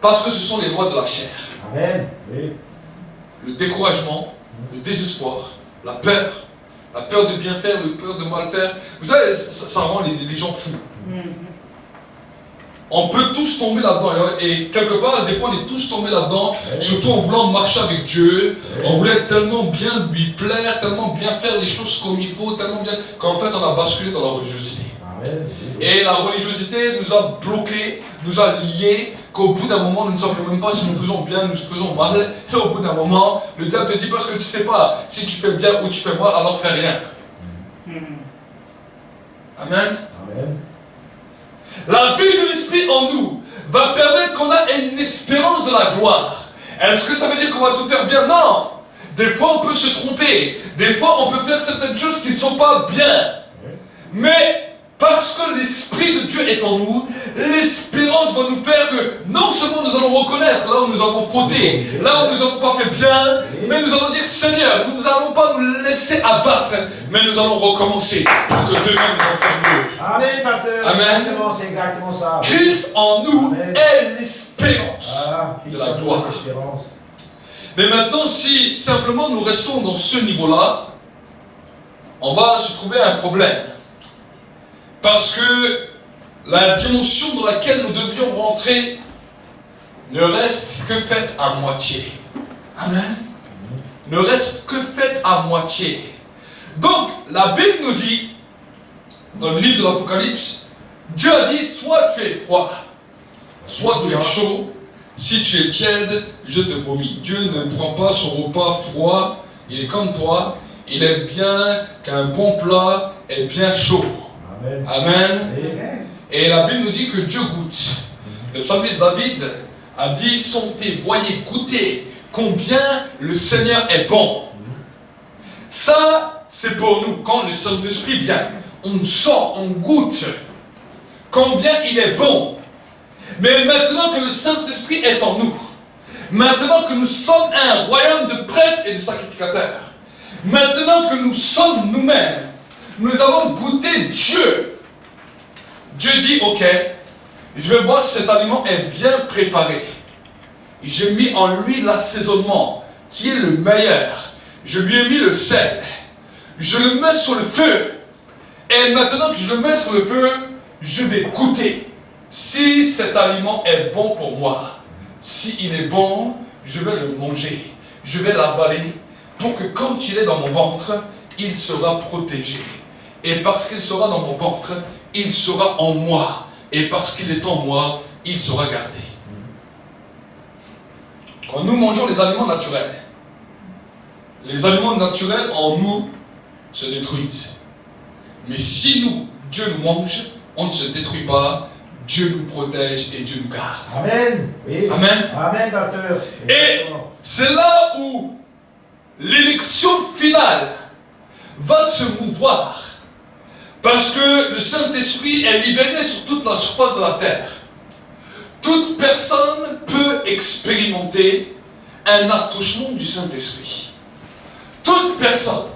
Parce que ce sont les lois de la chair. Amen. Oui. Le découragement, le désespoir, la peur de bien faire, la peur de mal faire. Vous savez, ça rend les gens fous. On peut tous tomber là-dedans. Et quelque part, des fois, on est tous tombés là-dedans, surtout en voulant marcher avec Dieu. On voulait tellement bien lui plaire, tellement bien faire les choses comme il faut, tellement bien, qu'en fait, on a basculé dans la religiosité. Et la religiosité nous a bloqués, nous a liés, qu'au bout d'un moment, nous ne savons même pas si nous faisons bien, nous faisons mal. Et au bout d'un moment, le diable te dit, parce que tu ne sais pas si tu fais bien ou tu fais mal, alors fais rien. Amen. Amen. La vie de l'Esprit en nous va permettre qu'on a une espérance de la gloire. Est-ce que ça veut dire qu'on va tout faire bien? Non. Des fois, on peut se tromper. Des fois, on peut faire certaines choses qui ne sont pas bien. Mais parce que l'Esprit de Dieu est en nous, l'espérance va nous faire que non seulement nous allons reconnaître là où nous avons fauté, là où nous n'avons pas fait bien, mais nous allons dire Seigneur, nous n'allons pas nous laisser abattre, mais nous allons recommencer pour que demain nous allons faire mieux. Amen, pasteur. Amen. C'est exactement ça. Christ en nous Amen. est l'espérance de la gloire. L'espérance. Mais maintenant, si simplement nous restons dans ce niveau-là, on va se trouver un problème. Parce que la dimension dans laquelle nous devions rentrer ne reste que faite à moitié. Amen. Ne reste que faite à moitié. Donc, la Bible nous dit, dans le livre de l'Apocalypse, Dieu a dit, soit tu es froid, soit tu es chaud. Si tu es tiède, je te vomis. Dieu ne prend pas son repas froid, il est comme toi. Il aime bien qu'un bon plat est bien chaud. Amen. Amen. Et la Bible nous dit que Dieu goûte. Le psalmiste David a dit, sentez, voyez, goûtez combien le Seigneur est bon. Ça, c'est pour nous. Quand le Saint-Esprit vient, on sent, on goûte combien il est bon. Mais maintenant que le Saint-Esprit est en nous, maintenant que nous sommes un royaume de prêtres et de sacrificateurs, maintenant que nous sommes nous-mêmes, nous avons goûté Dieu. Dieu dit, ok, je vais voir si cet aliment est bien préparé. J'ai mis en lui l'assaisonnement, qui est le meilleur. Je lui ai mis le sel. Je le mets sur le feu. Et maintenant que je le mets sur le feu, je vais goûter si cet aliment est bon pour moi. S'il est bon, je vais le manger. Je vais l'avaler pour que quand il est dans mon ventre, il sera protégé. Et parce qu'il sera dans mon ventre, il sera en moi. Et parce qu'il est en moi, il sera gardé. Quand nous mangeons les aliments naturels, les aliments naturels en nous se détruisent. Mais si nous, Dieu nous mange, on ne se détruit pas, Dieu nous protège et Dieu nous garde. Amen. Oui. Amen. Amen, pasteur. Et c'est là où l'élection finale va se mouvoir. Parce que le Saint-Esprit est libéré sur toute la surface de la terre. Toute personne peut expérimenter un attouchement du Saint-Esprit. Toute personne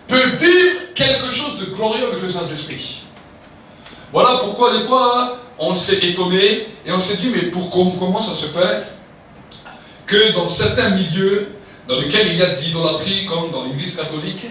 peut vivre quelque chose de glorieux avec le Saint-Esprit. Voilà pourquoi des fois on s'est étonné et on s'est dit mais comment ça se fait que dans certains milieux dans lesquels il y a de l'idolâtrie comme dans l'église catholique,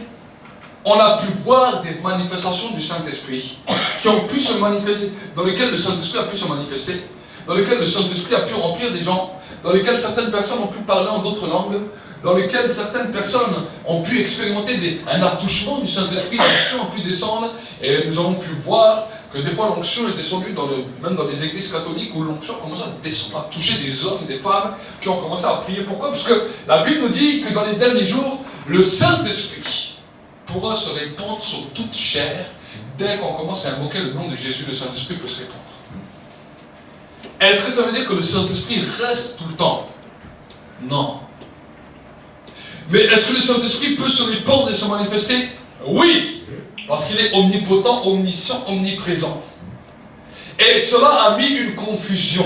on a pu voir des manifestations du Saint-Esprit qui ont pu se manifester, dans lesquelles le Saint-Esprit a pu se manifester, dans lesquelles le Saint-Esprit a pu remplir des gens, dans lesquelles certaines personnes ont pu parler en d'autres langues, dans lesquelles certaines personnes ont pu expérimenter un attouchement du Saint-Esprit, l'onction a pu descendre, et nous avons pu voir que des fois l'onction est descendue même dans les églises catholiques où l'onction commence à descendre, à toucher des hommes, des femmes qui ont commencé à prier. Pourquoi? Parce que la Bible nous dit que dans les derniers jours, le Saint-Esprit pourra se répandre sur toute chair. Dès qu'on commence à invoquer le nom de Jésus, le Saint-Esprit peut se répandre. Est-ce que ça veut dire que le Saint-Esprit reste tout le temps? Non. Mais est-ce que le Saint-Esprit peut se répandre et se manifester? Oui. Parce qu'il est omnipotent, omniscient, omniprésent. Et cela a mis une confusion.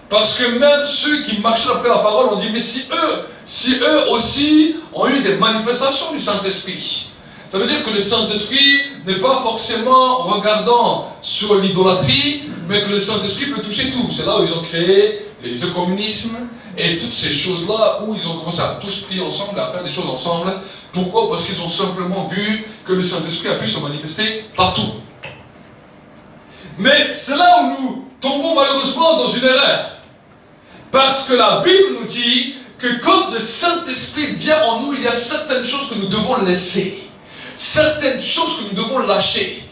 Parce que même ceux qui marchaient après la parole ont dit, mais si eux aussi ont eu des manifestations du Saint-Esprit, ça veut dire que le Saint-Esprit n'est pas forcément regardant sur l'idolâtrie, mais que le Saint-Esprit peut toucher tout. C'est là où ils ont créé les communismes et toutes ces choses-là, où ils ont commencé à tous prier ensemble, à faire des choses ensemble. Pourquoi? Parce qu'ils ont simplement vu que le Saint-Esprit a pu se manifester partout. Mais c'est là où nous tombons malheureusement dans une erreur. Parce que la Bible nous dit que quand le Saint-Esprit vient en nous, il y a certaines choses que nous devons laisser. Certaines choses que nous devons lâcher.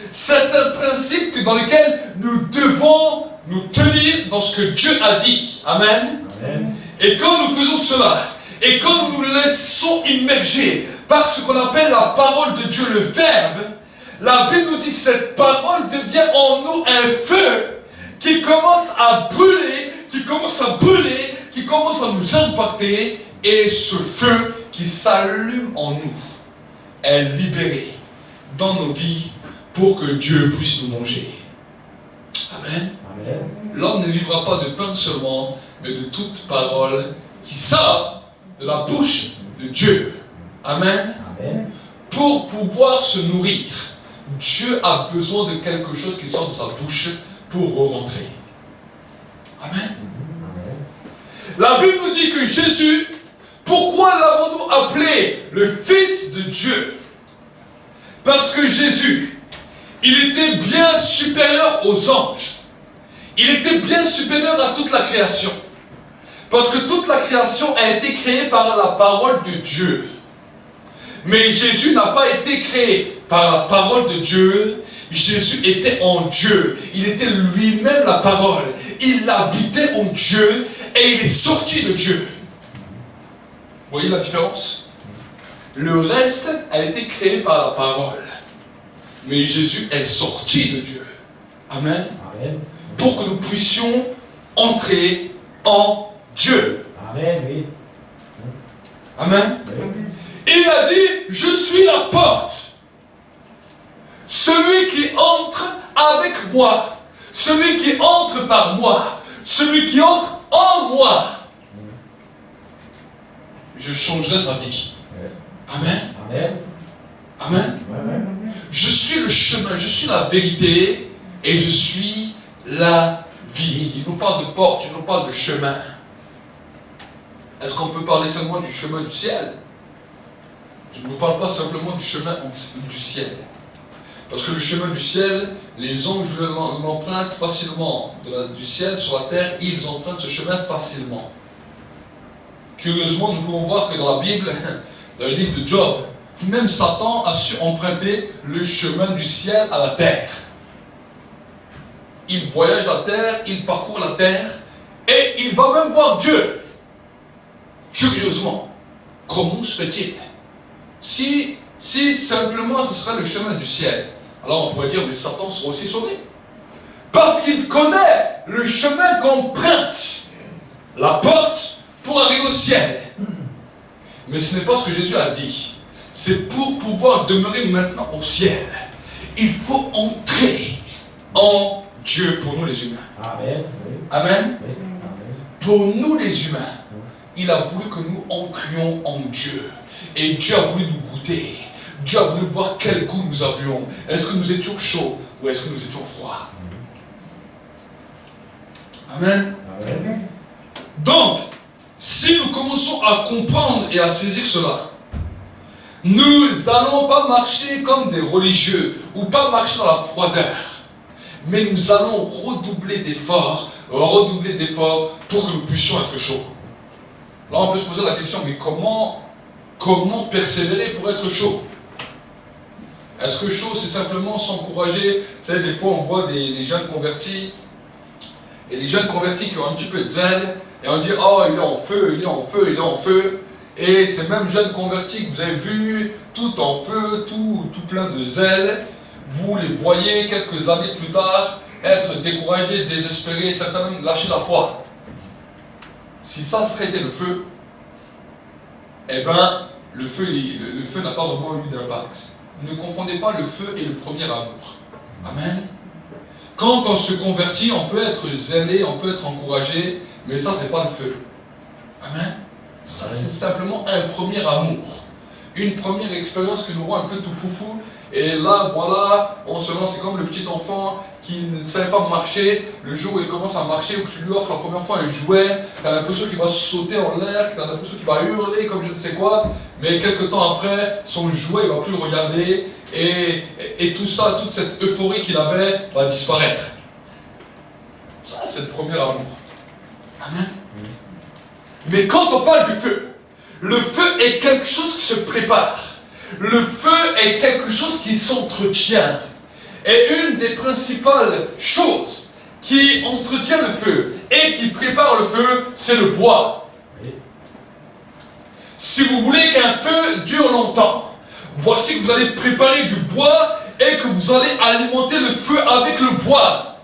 Certains principes dans lesquels nous devons nous tenir dans ce que Dieu a dit. Amen. Amen. Et quand nous faisons cela, et quand nous nous laissons immerger par ce qu'on appelle la parole de Dieu, le Verbe, la Bible nous dit que cette parole devient en nous un feu qui commence à brûler, qui commence à nous impacter, et ce feu qui s'allume en nous est libéré dans nos vies pour que Dieu puisse nous manger. Amen. Amen. L'homme ne vivra pas de pain seulement, mais de toute parole qui sort de la bouche de Dieu. Amen. Amen. Pour pouvoir se nourrir, Dieu a besoin de quelque chose qui sort de sa bouche pour rentrer. Amen. La Bible nous dit que Jésus, pourquoi l'avons-nous appelé le Fils de Dieu? Parce que Jésus, il était bien supérieur aux anges. Il était bien supérieur à toute la création. Parce que toute la création a été créée par la parole de Dieu. Mais Jésus n'a pas été créé par la parole de Dieu. Jésus était en Dieu. Il était lui-même la parole. Il habitait en Dieu et il est sorti de Dieu. Vous voyez la différence? Le reste a été créé par la parole. Mais Jésus est sorti de Dieu. Amen. Amen. Pour que nous puissions entrer en Dieu. Amen. Oui. Amen. Oui. Il a dit, je suis la porte. Celui qui entre avec moi, celui qui entre par moi, celui qui entre en moi, je changerai sa vie. Amen. Amen. Amen. Amen. Je suis le chemin, je suis la vérité et je suis la vie. Il nous parle de porte, il nous parle de chemin. Est-ce qu'on peut parler seulement du chemin du ciel? Je ne vous parle pas simplement du chemin du ciel. Parce que le chemin du ciel, les anges l'empruntent facilement. Du ciel sur la terre, ils empruntent ce chemin facilement. Curieusement, nous pouvons voir que dans la Bible, dans le livre de Job, même Satan a su emprunter le chemin du ciel à la terre. Il voyage la terre, il parcourt la terre, et il va même voir Dieu. Curieusement, comment se fait-il? Si simplement ce serait le chemin du ciel, alors on pourrait dire, mais Satan sera aussi sauvé. Parce qu'il connaît le chemin qu'emprunte la porte pour arriver au ciel. Mais ce n'est pas ce que Jésus a dit. C'est pour pouvoir demeurer maintenant au ciel. Il faut entrer en Dieu pour nous les humains. Amen. Amen. Pour nous les humains, il a voulu que nous entrions en Dieu. Et Dieu a voulu nous goûter. Dieu a voulu voir quel goût nous avions. Est-ce que nous étions chauds ou est-ce que nous étions froids? Amen. Amen. Donc, si nous commençons à comprendre et à saisir cela, nous n'allons pas marcher comme des religieux ou pas marcher dans la froideur, mais nous allons redoubler d'efforts pour que nous puissions être chauds. Là, on peut se poser la question, mais comment persévérer pour être chaud? Est-ce que chaud, c'est simplement s'encourager? Vous savez, des fois, on voit des jeunes convertis, et les jeunes convertis qui ont un petit peu de zèle, et on dit, oh, il est en feu, il est en feu, il est en feu. Et ces mêmes jeunes convertis que vous avez vus, tout en feu, tout plein de zèle, vous les voyez quelques années plus tard, être découragé, désespéré, certains même lâcher la foi. Si ça serait été le feu, eh bien, le feu n'a pas vraiment eu d'impact. Ne confondez pas le feu et le premier amour. Amen. Quand on se convertit, on peut être zélé, on peut être encouragé, mais ça, c'est pas le feu. Amen. Ça, c'est simplement un premier amour. Une première expérience qui nous rend un peu tout foufou. Et là, voilà, on se lance, c'est comme le petit enfant qui ne savait pas marcher. Le jour où il commence à marcher, où tu lui offres la première fois un jouet, tu as l'impression qu'il va sauter en l'air, tu as l'impression qu'il va hurler comme je ne sais quoi. Mais quelques temps après, son jouet, il ne va plus le regarder. Et tout ça, toute cette euphorie qu'il avait va disparaître. Ça, c'est le premier amour. Amen. Mais quand on parle du feu, le feu est quelque chose qui se prépare. Le feu est quelque chose qui s'entretient. Et une des principales choses qui entretient le feu et qui prépare le feu, c'est le bois. Si vous voulez qu'un feu dure longtemps, voici que vous allez préparer du bois et que vous allez alimenter le feu avec le bois.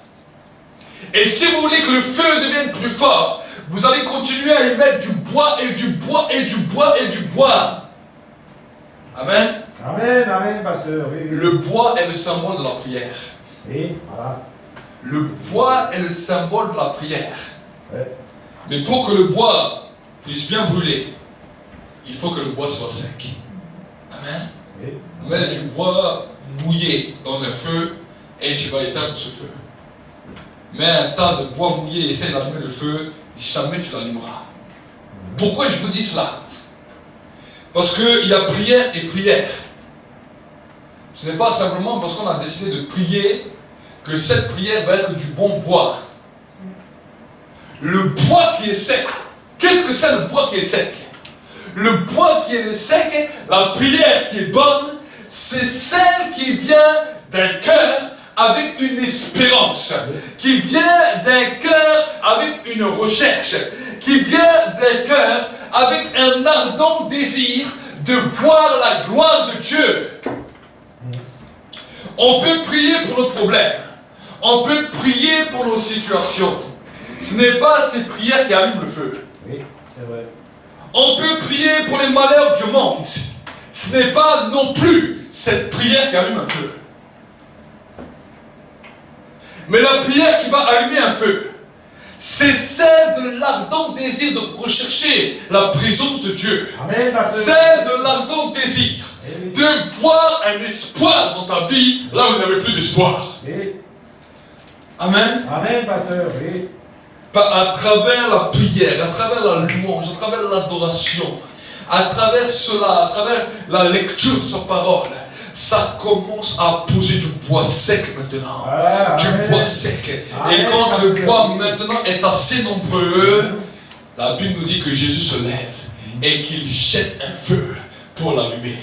Et si vous voulez que le feu devienne plus fort, vous allez continuer à y mettre du bois et du bois et du bois et du bois. Amen. Amen, amen, pasteur. Oui, oui. Le bois est le symbole de la prière. Oui, voilà. Le bois est le symbole de la prière. Ouais. Mais pour que le bois puisse bien brûler, il faut que le bois soit sec. Amen. Oui. Mets du bois mouillé dans un feu et tu vas éteindre ce feu. Mets un tas de bois mouillé et essaie d'allumer le feu, jamais tu l'allumeras. Pourquoi je vous dis cela? Parce qu'il y a prière et prière. Ce n'est pas simplement parce qu'on a décidé de prier que cette prière va être du bon bois. Le bois qui est sec. Qu'est-ce que c'est le bois qui est sec? Le bois qui est sec, la prière qui est bonne, c'est celle qui vient d'un cœur avec une espérance, qui vient d'un cœur avec une recherche, qui vient d'un cœur avec un ardent désir de voir la gloire de Dieu. On peut prier pour nos problèmes, on peut prier pour nos situations. Ce n'est pas ces prières qui allument le feu. Oui, c'est vrai. On peut prier pour les malheurs du monde. Ce n'est pas non plus cette prière qui allume un feu. Mais la prière qui va allumer un feu, c'est celle de l'ardent désir de rechercher la présence de Dieu. Amen, pasteur. Celle de l'ardent désir de voir un espoir dans ta vie là où il n'y avait plus d'espoir. Oui. Amen. Amen, pasteur. Oui. À travers la prière, à travers la louange, à travers l'adoration, à travers cela, à travers la lecture de sa parole, ça commence à poser du bois sec maintenant. Du bois sec. Et quand le bois maintenant est assez nombreux, la Bible nous dit que Jésus se lève et qu'il jette un feu pour l'allumer.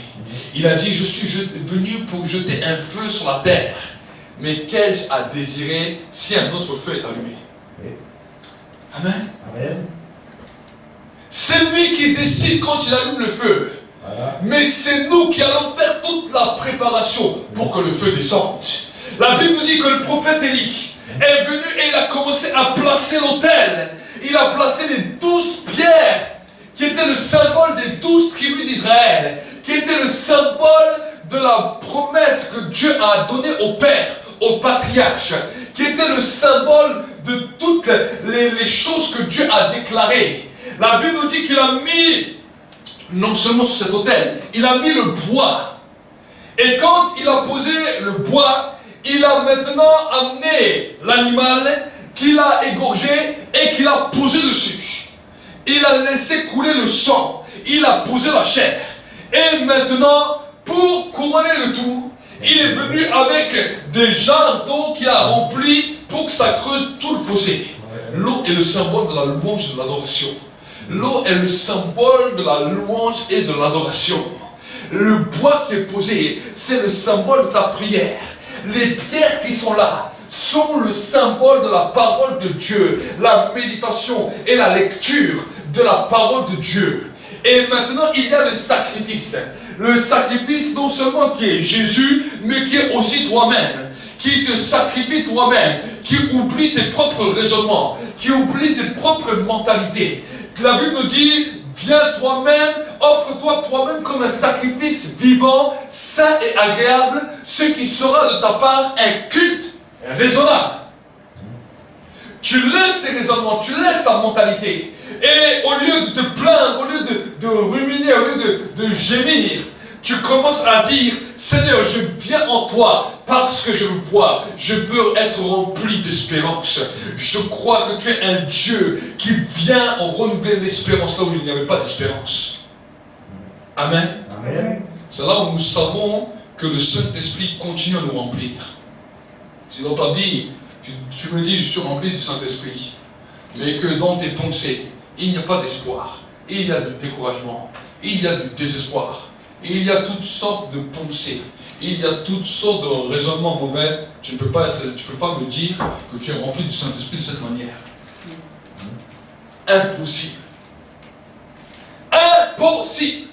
Il a dit, je suis venu pour jeter un feu sur la terre. Mais qu'ai-je à désirer si un autre feu est allumé? Amen. Amen. C'est lui qui décide quand il allume le feu. Voilà. Mais c'est nous qui allons faire toute la préparation pour que le feu descende. La Bible nous dit que le prophète Élie est venu et il a commencé à placer l'autel. Il a placé les 12 pierres qui étaient le symbole des 12 tribus d'Israël, qui étaient le symbole de la promesse que Dieu a donnée aux pères, aux patriarches, qui était le symbole de toutes les choses que Dieu a déclarées. La Bible nous dit qu'il a mis, non seulement sur cet autel, il a mis le bois. Et quand il a posé le bois, il a maintenant amené l'animal qu'il a égorgé et qu'il a posé dessus. Il a laissé couler le sang. Il a posé la chair. Et maintenant, pour couronner le tout, il est venu avec des jarres d'eau qu'il a remplis pour que ça creuse tout le fossé. L'eau est le symbole de la louange et de l'adoration. L'eau est le symbole de la louange et de l'adoration. Le bois qui est posé, c'est le symbole de ta prière. Les pierres qui sont là sont le symbole de la parole de Dieu, la méditation et la lecture de la parole de Dieu. Et maintenant, il y a le sacrifice. Le sacrifice non seulement qui est Jésus, mais qui est aussi toi-même, qui te sacrifie toi-même, qui oublie tes propres raisonnements, qui oublie tes propres mentalités. La Bible nous dit, viens toi-même, offre-toi toi-même comme un sacrifice vivant, sain et agréable, ce qui sera de ta part un culte raisonnable. Tu laisses tes raisonnements, tu laisses ta mentalité. Et au lieu de te plaindre, au lieu de ruminer, au lieu de gémir, tu commences à dire, Seigneur, je viens en toi parce que je le vois. Je veux être rempli d'espérance. Je crois que tu es un Dieu qui vient en renouveler l'espérance là où il n'y avait pas d'espérance. Amen. Amen. C'est là où nous savons que le Saint-Esprit continue à nous remplir. Si dans ta vie, tu me dis, je suis rempli du Saint-Esprit, mais que dans tes pensées, il n'y a pas d'espoir, il y a du découragement, il y a du désespoir, il y a toutes sortes de pensées, il y a toutes sortes de raisonnements mauvais, tu ne peux pas me dire que tu es rempli du Saint-Esprit de cette manière. Impossible. Impossible.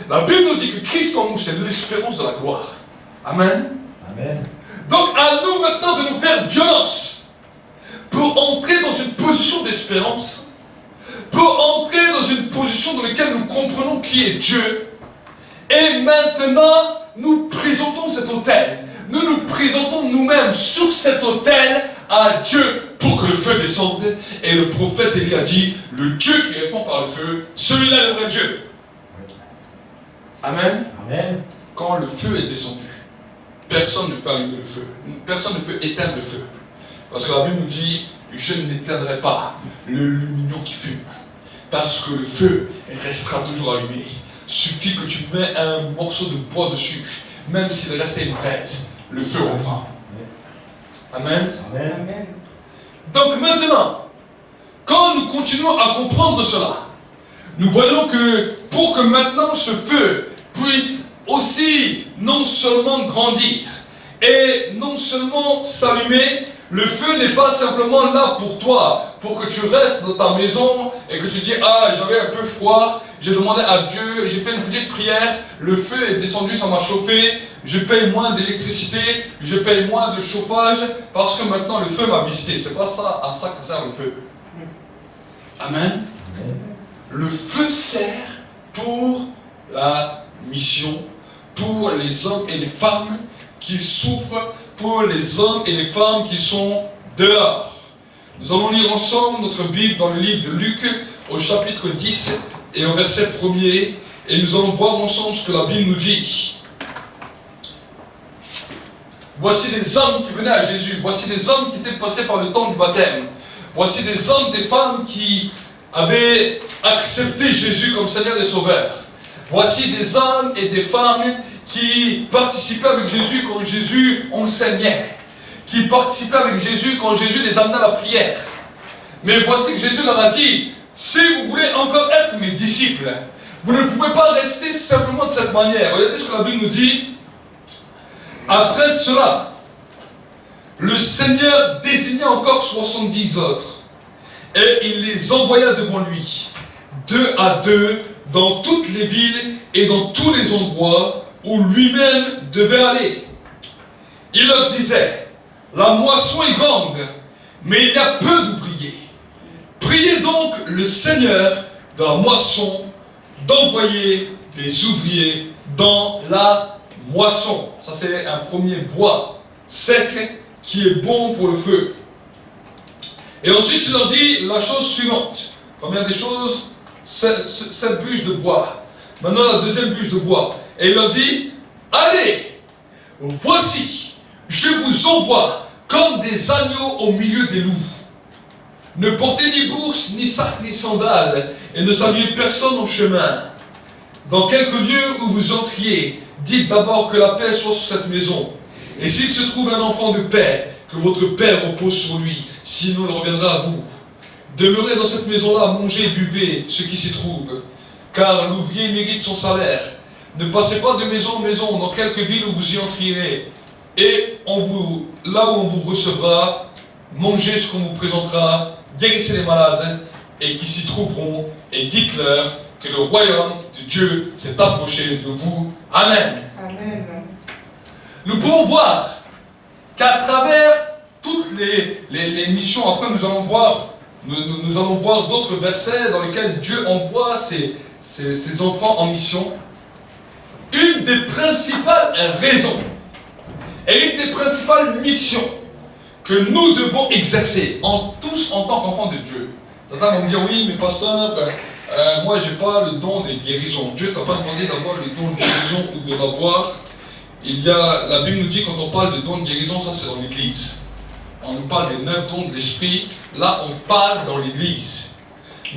La Bible nous dit que Christ en nous, c'est l'espérance de la gloire. Amen. Amen. Donc à nous maintenant de nous faire violence pour entrer dans une position d'espérance, pour entrer dans une position dans laquelle nous comprenons qui est Dieu. Et maintenant, nous présentons cet autel. Nous présentons nous-mêmes sur cet autel à Dieu pour que le feu descende. Et le prophète Élie a dit, le Dieu qui répond par le feu, celui-là est le vrai Dieu. Amen. Amen. Quand le feu est descendu, personne ne peut allumer le feu. Personne ne peut éteindre le feu. Parce que la Bible nous dit, je n'éteindrai pas le lumignon qui fume. Parce que le feu restera toujours allumé. Suffit que tu mets un morceau de bois dessus, même s'il restait une braise, le feu reprend. Amen. Amen. Donc maintenant, quand nous continuons à comprendre cela, nous voyons que pour que maintenant ce feu puisse aussi non seulement grandir et non seulement s'allumer, le feu n'est pas simplement là pour toi, pour que tu restes dans ta maison et que tu dis, ah, j'avais un peu froid, j'ai demandé à Dieu, j'ai fait une petite prière, le feu est descendu, ça m'a chauffé, je paye moins d'électricité, je paye moins de chauffage, parce que maintenant le feu m'a visité. C'est pas ça, à ça que ça sert le feu. Amen. Le feu sert pour la mission, pour les hommes et les femmes qui souffrent, pour les hommes et les femmes qui sont dehors. Nous allons lire ensemble notre Bible dans le livre de Luc, au chapitre 10 et au verset 1er, et nous allons voir ensemble ce que la Bible nous dit. Voici des hommes qui venaient à Jésus, voici des hommes qui étaient passés par le temps du baptême, voici des hommes, des femmes qui avaient accepté Jésus comme Seigneur et Sauveur. Voici des hommes et des femmes qui participaient avec Jésus quand Jésus enseignait, qui participaient avec Jésus quand Jésus les amenait à la prière. Mais voici que Jésus leur a dit, si vous voulez encore être mes disciples, vous ne pouvez pas rester simplement de cette manière. Regardez ce que la Bible nous dit. Après cela, le Seigneur désigna encore 70 autres, et il les envoya devant lui, 2 à 2, dans toutes les villes et dans tous les endroits où lui-même devait aller. Il leur disait, la moisson est grande, mais il y a peu d'ouvriers. Priez donc le Seigneur de la moisson d'envoyer des ouvriers dans la moisson. Ça c'est un premier bois sec qui est bon pour le feu. Et ensuite il leur dit la chose suivante. Première des choses, cette bûche de bois. Maintenant la deuxième bûche de bois. Et il leur dit, allez, voici, je vous envoie comme des agneaux au milieu des loups. Ne portez ni bourse, ni sac, ni sandales, et ne saluez personne en chemin. Dans quelque lieu où vous entriez, dites d'abord que la paix soit sur cette maison. Et s'il se trouve un enfant de paix, que votre Père repose sur lui, sinon il reviendra à vous. Demeurez dans cette maison-là, mangez et buvez ce qui s'y trouve, car l'ouvrier mérite son salaire. Ne passez pas de maison en maison dans quelque ville où vous y entrerez, et là où on vous recevra, mangez ce qu'on vous présentera, guérissez les malades, et qui s'y trouveront, et dites-leur que le royaume de Dieu s'est approché de vous. Amen. Amen. Nous pouvons voir qu'à travers toutes les missions, après nous allons voir d'autres versets dans lesquels Dieu envoie ses enfants en mission. Une des principales raisons et une des principales missions que nous devons exercer tous en tant qu'enfants de Dieu. Certains vont me dire, oui, mais pasteur, moi j'ai pas le don de guérison. Dieu t'a pas demandé d'avoir le don de guérison ou de l'avoir. La Bible nous dit, quand on parle de don de guérison, ça c'est dans l'église. On nous parle des 9 dons de l'esprit. Là, on parle dans l'église.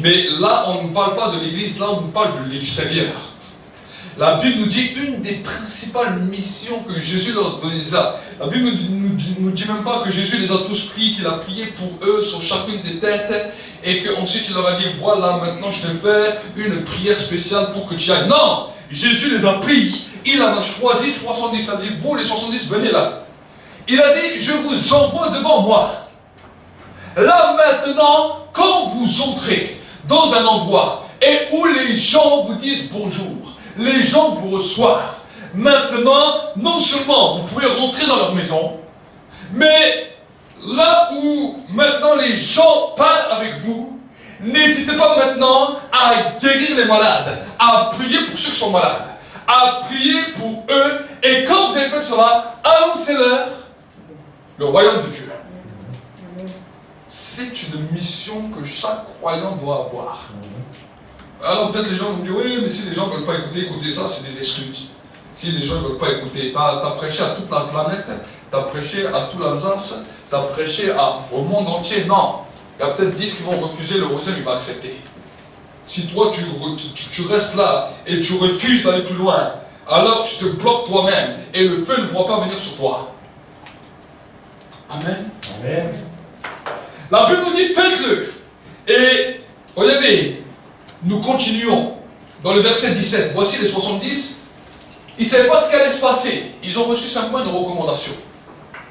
Mais là, on ne parle pas de l'église, là, on nous parle de l'extérieur. La Bible nous dit une des principales missions que Jésus leur donnait. La Bible ne nous dit même pas que Jésus les a tous pris, qu'il a prié pour eux sur chacune des têtes et qu'ensuite il leur a dit, voilà, maintenant je te fais une prière spéciale pour que tu ailles. Non, Jésus les a pris, il en a choisi 70, il a dit, vous les 70, venez là. Il a dit, je vous envoie devant moi. Là maintenant, quand vous entrez dans un endroit et où les gens vous disent bonjour, les gens vous reçoivent. Maintenant, non seulement vous pouvez rentrer dans leur maison, mais là où maintenant les gens parlent avec vous, n'hésitez pas maintenant à guérir les malades, à prier pour ceux qui sont malades, à prier pour eux, et quand vous avez fait cela, annoncez-leur le royaume de Dieu. C'est une mission que chaque croyant doit avoir. Alors peut-être les gens vont dire, oui, mais si les gens ne veulent pas écouter ça, c'est des excuses. Si les gens ne veulent pas écouter, tu as prêché à toute la planète, tu as prêché à tout l'Alsace, tu as prêché au monde entier. Non, il y a peut-être 10 qui vont refuser, le royaume il va accepter. Si toi tu restes là et tu refuses d'aller plus loin, alors tu te bloques toi-même et le feu ne pourra pas venir sur toi. Amen. Amen. La Bible nous dit, faites-le. Et regardez, nous continuons dans le verset 17. Voici les 70. Ils ne savaient pas ce qui allait se passer. Ils ont reçu simplement une recommandation.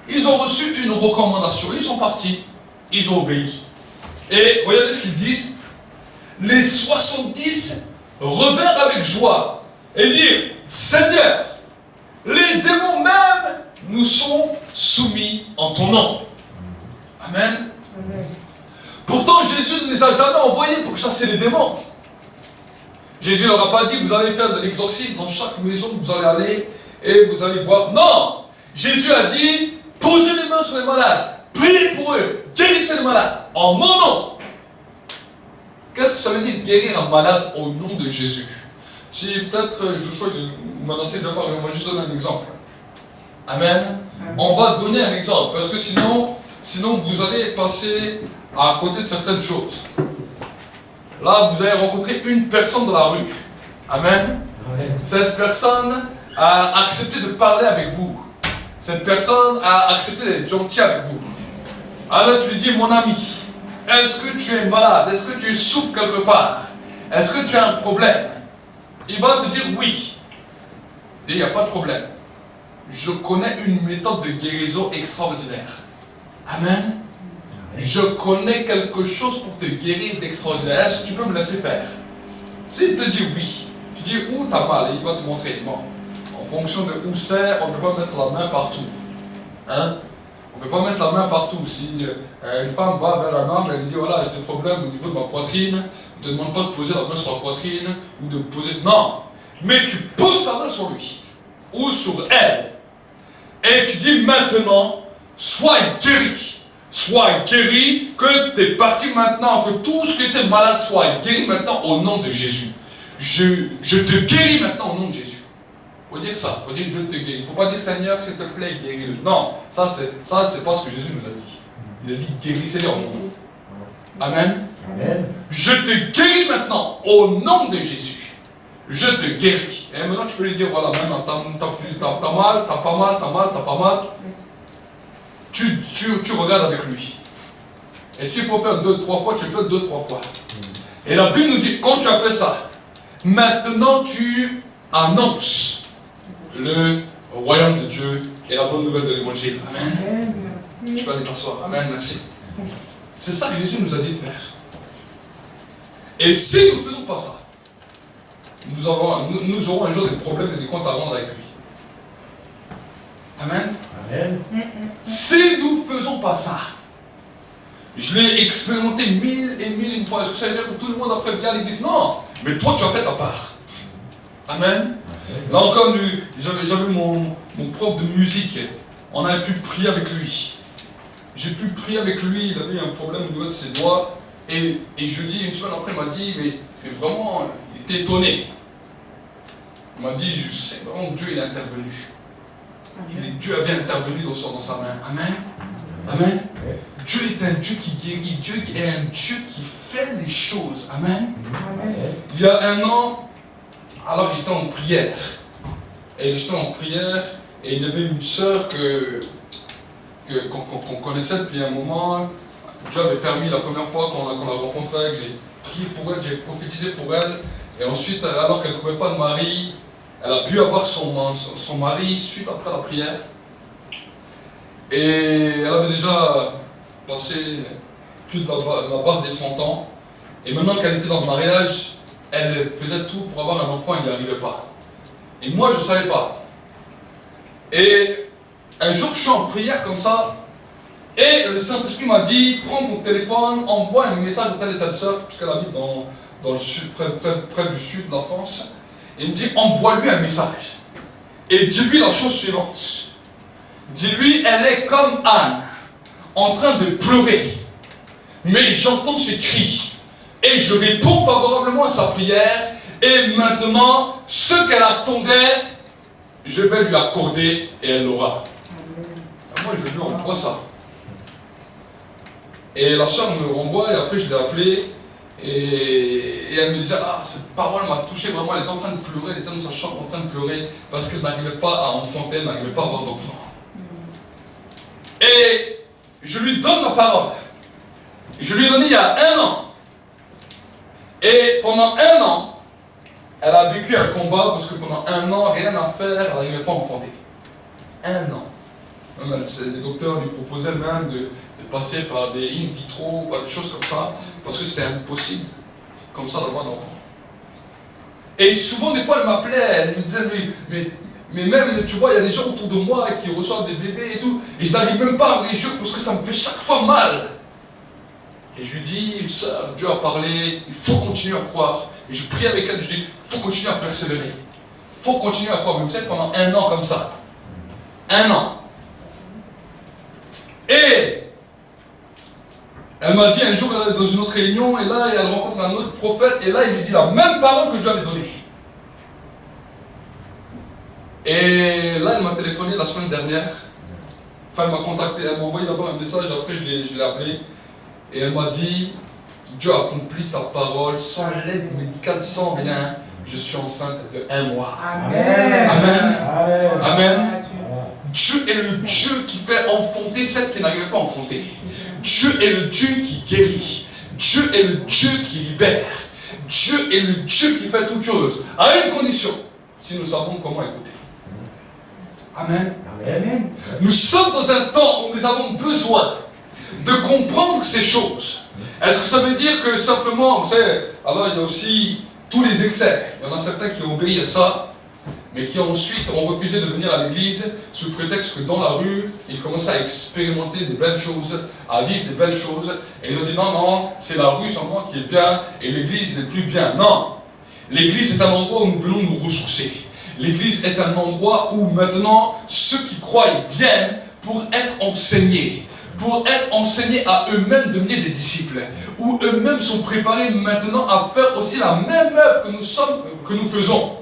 Ils ont reçu une recommandation. Ils sont partis. Ils ont obéi. Et regardez ce qu'ils disent. Les 70 revinrent avec joie et dirent, Seigneur, les démons même nous sont soumis en ton nom. Amen. Amen. Pourtant, Jésus ne les a jamais envoyés pour chasser les démons. Jésus ne leur a pas dit, vous allez faire de l'exorcisme dans chaque maison que vous allez aller et vous allez voir. Non! Jésus a dit, posez les mains sur les malades, priez pour eux, guérissez les malades, en mon nom. Qu'est-ce que ça veut dire, guérir un malade au nom de Jésus? Si peut-être je choisis de m'annoncer d'abord, on va juste donner un exemple. Amen. On va donner un exemple, parce que sinon vous allez passer à côté de certaines choses. Là, vous allez rencontrer une personne dans la rue. Amen. Amen. Cette personne a accepté de parler avec vous. Cette personne a accepté d'être gentil avec vous. Alors tu lui dis, mon ami, est-ce que tu es malade? Est-ce que tu souffres quelque part? Est-ce que tu as un problème? Il va te dire oui. Et il n'y a pas de problème. Je connais une méthode de guérison extraordinaire. Amen. Je connais quelque chose pour te guérir d'extraordinaire. Est-ce que tu peux me laisser faire? S'il te dit oui, tu dis où tu as mal et il va te montrer. Bon, en fonction de où c'est, on ne peut pas mettre la main partout. Hein? On ne peut pas mettre la main partout. Si une femme va vers un homme et elle lui dit voilà, j'ai des problèmes au niveau de ma poitrine, on ne te demande pas de poser la main sur la poitrine ou de poser. Non! Mais tu poses ta main sur lui ou sur elle et tu dis maintenant, sois guéri. Sois guéri, que tu es parti maintenant, que tout ce qui était malade soit guéri maintenant au nom de Jésus. Je te guéris maintenant au nom de Jésus. Il faut dire ça, il faut dire je te guéris. Il ne faut pas dire Seigneur, s'il te plaît, guéris-le. Non, ça c'est pas ce que Jésus nous a dit. Il a dit guérissez-le en nom. Amen. Amen. Je te guéris maintenant au nom de Jésus. Je te guéris. Et maintenant tu peux lui dire voilà, maintenant t'as mal, t'as pas mal. Tu regardes avec lui. Et s'il faut faire 2-3 fois, tu le fais 2-3 fois. Et la Bible nous dit, quand tu as fait ça, maintenant tu annonces le royaume de Dieu et la bonne nouvelle de l'évangile. Amen. Tu peux aller t'asseoir. Amen, merci. C'est ça que Jésus nous a dit de faire. Et si nous ne faisons pas ça, nous aurons un jour des problèmes et des comptes à rendre avec lui. Amen. Amen. Si nous ne faisons pas ça, je l'ai expérimenté mille et une fois. Est-ce que ça veut dire que tout le monde après vient à l'église? Non, mais toi tu as fait ta part. Amen. Là encore, j'avais mon prof de musique. On avait pu prier avec lui. J'ai pu prier avec lui, il avait un problème au niveau de ses doigts. Et jeudi, une semaine après, il m'a dit, mais vraiment, il était étonné. Il m'a dit, je sais vraiment que Dieu il est intervenu. Dieu a bien intervenu dans sa main. Amen. Amen. Dieu est un Dieu qui guérit. Dieu est un Dieu qui fait les choses. Amen. Il y a un an, alors j'étais en prière. Et j'étais en prière, et il y avait une sœur qu'on connaissait depuis un moment. Dieu avait permis la première fois qu'on l'a rencontrée, que j'ai prié pour elle, j'ai prophétisé pour elle. Et ensuite, alors qu'elle ne trouvait pas de mari, elle a pu avoir son mari suite après la prière. Et elle avait déjà passé plus de la barre des 100 ans. Et maintenant qu'elle était dans le mariage, elle faisait tout pour avoir un enfant, il n'y arrivait pas. Et moi, je ne savais pas. Et un jour, je suis en prière comme ça, et le Saint-Esprit m'a dit, prends ton téléphone, envoie un message à telle et telle sœur, puisqu'elle habite dans le sud, près du sud de la France. Et il me dit, envoie-lui un message. Et dis-lui la chose suivante. Dis-lui, elle est comme Anne, en train de pleurer. Mais j'entends ses cris. Et je réponds favorablement à sa prière. Et maintenant, ce qu'elle attendait, je vais lui accorder et elle l'aura. Moi, je lui envoie ça. Et la soeur me renvoie et après je l'ai appelée. Et elle me disait, cette parole m'a touché vraiment, elle était en train de pleurer, elle était dans sa chambre en train de pleurer parce qu'elle n'arrivait pas à enfanter, elle n'arrivait pas à avoir d'enfant. Et je lui donne la parole. Je lui ai donné il y a 1 an. Et pendant 1 an, elle a vécu un combat parce que pendant 1 an, rien à faire, elle n'arrivait pas à enfanter. 1 an. Même les docteurs lui proposaient même de passer par des in vitro, par des choses comme ça, parce que c'était impossible, comme ça, d'avoir d'enfants. Et souvent, des fois, elle m'appelait, elle me disait, mais même, tu vois, il y a des gens autour de moi qui reçoivent des bébés et tout, et je n'arrive même pas à me réjouir parce que ça me fait chaque fois mal. Et je lui dis, sœur, Dieu a parlé, il faut continuer à croire. Et je prie avec elle, je dis, il faut continuer à persévérer. Il faut continuer à croire. Vous savez, pendant 1 an comme ça. 1 an. Et elle m'a dit un jour, elle est dans une autre réunion, et là, elle rencontre un autre prophète, et là, il lui dit la même parole que je lui avais donnée. Et là, elle m'a téléphoné la semaine dernière. Enfin, elle m'a contacté, elle m'a envoyé d'abord un message, après je l'ai appelé. Et elle m'a dit, Dieu a accompli sa parole sans l'aide médicale, sans rien. Je suis enceinte de 1 mois. Amen. Amen. Amen. Amen. Dieu est le Dieu qui fait enfanter celle qui n'arrivait pas à enfanter. Dieu est le Dieu qui guérit. Dieu est le Dieu qui libère. Dieu est le Dieu qui fait toutes choses. À une condition, si nous savons comment écouter. Amen. Amen. Nous sommes dans un temps où nous avons besoin de comprendre ces choses. Est-ce que ça veut dire que simplement, vous savez, alors il y a aussi tous les excès. Il y en a certains qui ont obéi à ça, mais qui ensuite ont refusé de venir à l'église sous prétexte que dans la rue, ils commençaient à expérimenter des belles choses, à vivre des belles choses. Et ils ont dit non, c'est la rue seulement qui est bien et l'église n'est plus bien. Non, l'église est un endroit où nous venons nous ressourcer. L'église est un endroit où maintenant ceux qui croient viennent pour être enseignés. Pour être enseignés à eux-mêmes devenir des disciples. Où eux-mêmes sont préparés maintenant à faire aussi la même œuvre que nous faisons.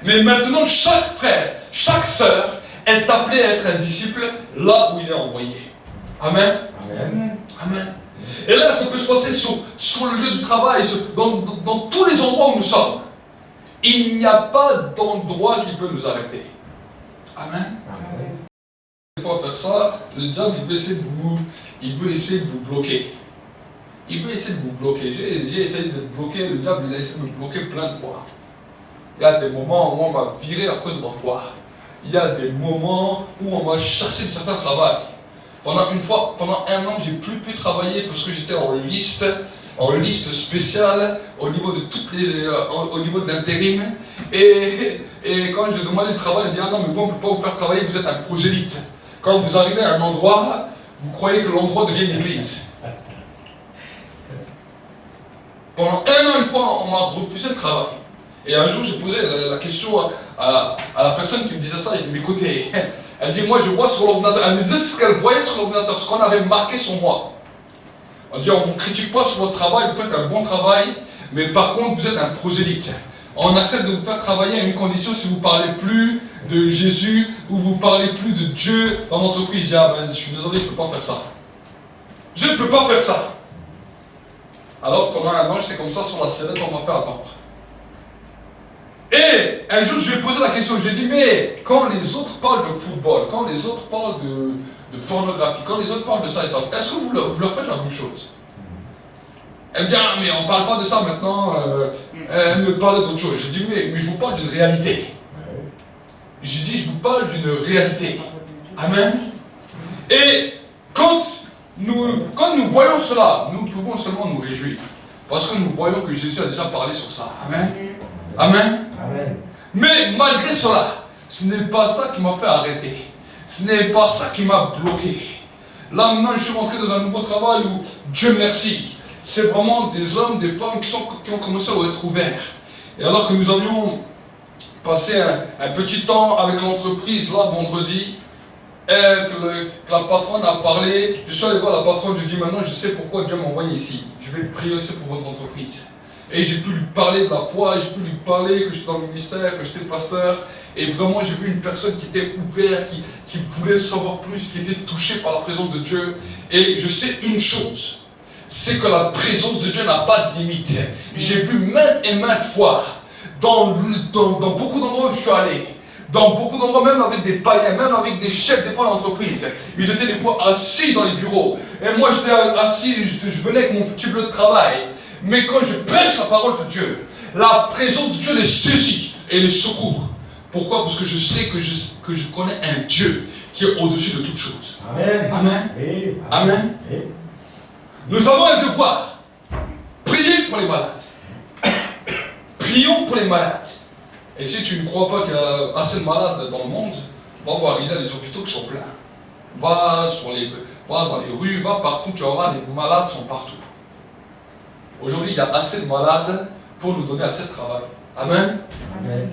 Mais maintenant, chaque frère, chaque sœur est appelé à être un disciple là où il est envoyé. Amen. Amen. Amen. Et là, ça peut se passer sur le lieu du travail, dans tous les endroits où nous sommes. Il n'y a pas d'endroit qui peut nous arrêter. Amen. Amen. Des fois, faire ça, le diable, il veut essayer de vous bloquer. Il veut essayer de vous bloquer. J'ai essayé de bloquer, le diable, il a essayé de me bloquer plein de fois. Il y a des moments où on m'a viré à cause de ma foi. Il y a des moments où on m'a chassé de certains travail. Pendant 1 an, j'ai plus pu travailler parce que j'étais en liste spéciale au niveau de l'intérim. Et quand je demandais du travail, il dit, ah non, mais vous, on ne peut pas vous faire travailler, vous êtes un prosélyte. Quand vous arrivez à un endroit, vous croyez que l'endroit devient une église. Pendant 1 an, une fois, on m'a refusé le travail. Et un jour, j'ai posé la question à la personne qui me disait ça. J'ai dit, mais écoutez, elle dit, moi je vois sur l'ordinateur. Elle me disait ce qu'elle voyait sur l'ordinateur, ce qu'on avait marqué sur moi. On dit, on ne vous critique pas sur votre travail, vous faites un bon travail, mais par contre, vous êtes un prosélyte. On accepte de vous faire travailler à une condition si vous ne parlez plus de Jésus ou vous ne parlez plus de Dieu dans l'entreprise. Je dis, ah ben, je suis désolé, je ne peux pas faire ça. Je ne peux pas faire ça. Alors pendant 1 an, j'étais comme ça sur la sellette, on m'a fait attendre. Et un jour, je lui ai posé la question, je lui ai dit, mais quand les autres parlent de football, quand les autres parlent de pornographie, quand les autres parlent de ça et ça, est-ce que vous leur faites la même chose? Elle me dit, ah mais on ne parle pas de ça maintenant, elle me parlait d'autre chose. Je dis, mais je vous parle d'une réalité. Je dis, je vous parle d'une réalité. Amen. Et quand nous voyons cela, nous pouvons seulement nous réjouir. Parce que nous voyons que Jésus a déjà parlé sur ça. Amen. Amen. Amen. Mais malgré cela, ce n'est pas ça qui m'a fait arrêter. Ce n'est pas ça qui m'a bloqué. Là maintenant, je suis rentré dans un nouveau travail où, Dieu merci, c'est vraiment des hommes, des femmes qui ont commencé à être ouverts. Et alors que nous avions passé un petit temps avec l'entreprise là vendredi, et que la patronne a parlé, je suis allé voir la patronne, je dis maintenant je sais pourquoi Dieu m'a envoyé ici. Je vais prier aussi pour votre entreprise. Et j'ai pu lui parler de la foi, j'ai pu lui parler que j'étais dans le ministère, que j'étais pasteur. Et vraiment j'ai vu une personne qui était ouverte, qui voulait savoir plus, qui était touchée par la présence de Dieu. Et je sais une chose, c'est que la présence de Dieu n'a pas de limite. J'ai vu maintes et maintes fois, dans beaucoup d'endroits où je suis allé, dans beaucoup d'endroits, même avec des païens, même avec des chefs des fois d'entreprise, ils étaient des fois assis dans les bureaux. Et moi j'étais assis, je venais avec mon petit bleu de travail. Mais quand je prêche la parole de Dieu, la présence de Dieu les saisit et les secourt. Pourquoi? Parce que je sais que je connais un Dieu qui est au-dessus de toutes choses. Amen. Amen. Oui. Amen. Oui. Nous avons un devoir. Priez pour les malades. Prions pour les malades. Et si tu ne crois pas qu'il y a assez de malades dans le monde, va voir, il y a des hôpitaux qui sont pleins. Va dans les rues, va partout, tu auras les malades sont partout. Aujourd'hui, il y a assez de malades pour nous donner assez de travail. Amen. Amen.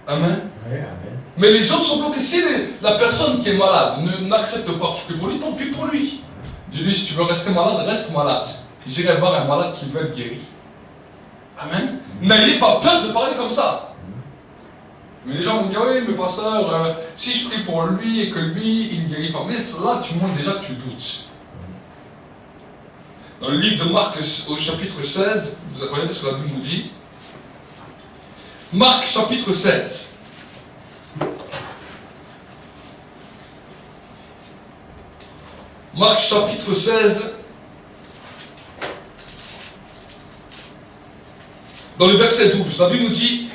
Amen. Oui, amen. Mais les gens sont bloqués. Si la personne qui est malade n'accepte pas que tu pries pour lui, tant pis pour lui. Dis-lui, si tu veux rester malade, reste malade. J'irai voir un malade qui veut être guéri. Amen. N'ayez pas peur de parler comme ça. Mais les gens vont me dire, oui, mais pasteur, si je prie pour lui et que lui, il ne guérit pas. Mais là, tu montres déjà que tu doutes. Dans le livre de Marc, au chapitre 16, vous regardez ce que la Bible nous dit. Marc, chapitre 16. Marc, chapitre 16. Dans le verset 12, la Bible nous dit,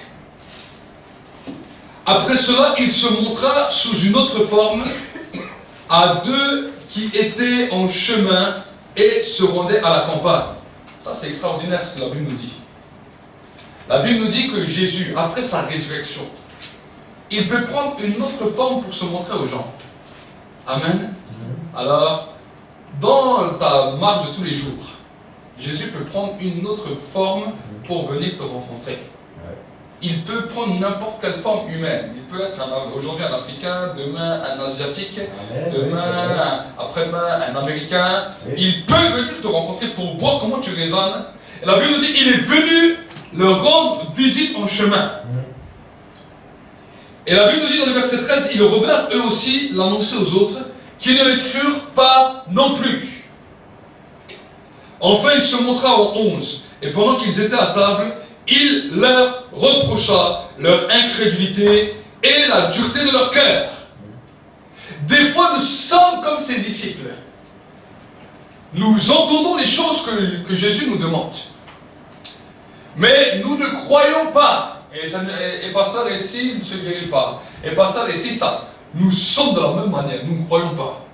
après cela, il se montra sous une autre forme à 2 qui étaient en chemin et se rendaient à la campagne. Ça, c'est extraordinaire ce que la Bible nous dit. La Bible nous dit que Jésus, après sa résurrection, il peut prendre une autre forme pour se montrer aux gens. Amen. Alors, dans ta marche de tous les jours, Jésus peut prendre une autre forme pour venir te rencontrer. Il peut prendre n'importe quelle forme humaine. Il peut être aujourd'hui un Africain, demain un Asiatique, demain, après-demain un Américain. Il peut venir te rencontrer pour voir comment tu raisonnes. Et la Bible nous dit, il est venu leur rendre visite en chemin. Et la Bible nous dit dans le verset 13, ils revinrent eux aussi l'annoncer aux autres, qui ne le crurent pas non plus. Enfin, il se montra aux 11, et pendant qu'ils étaient à table, il leur reprocha leur incrédulité et la dureté de leur cœur. Des fois, nous sommes comme ses disciples. Nous entendons les choses que Jésus nous demande. Mais nous ne croyons pas. Et pasteur, et s'il ne se guérit pas? Et pasteur, et si ça? Nous sommes de la même manière, nous ne croyons pas.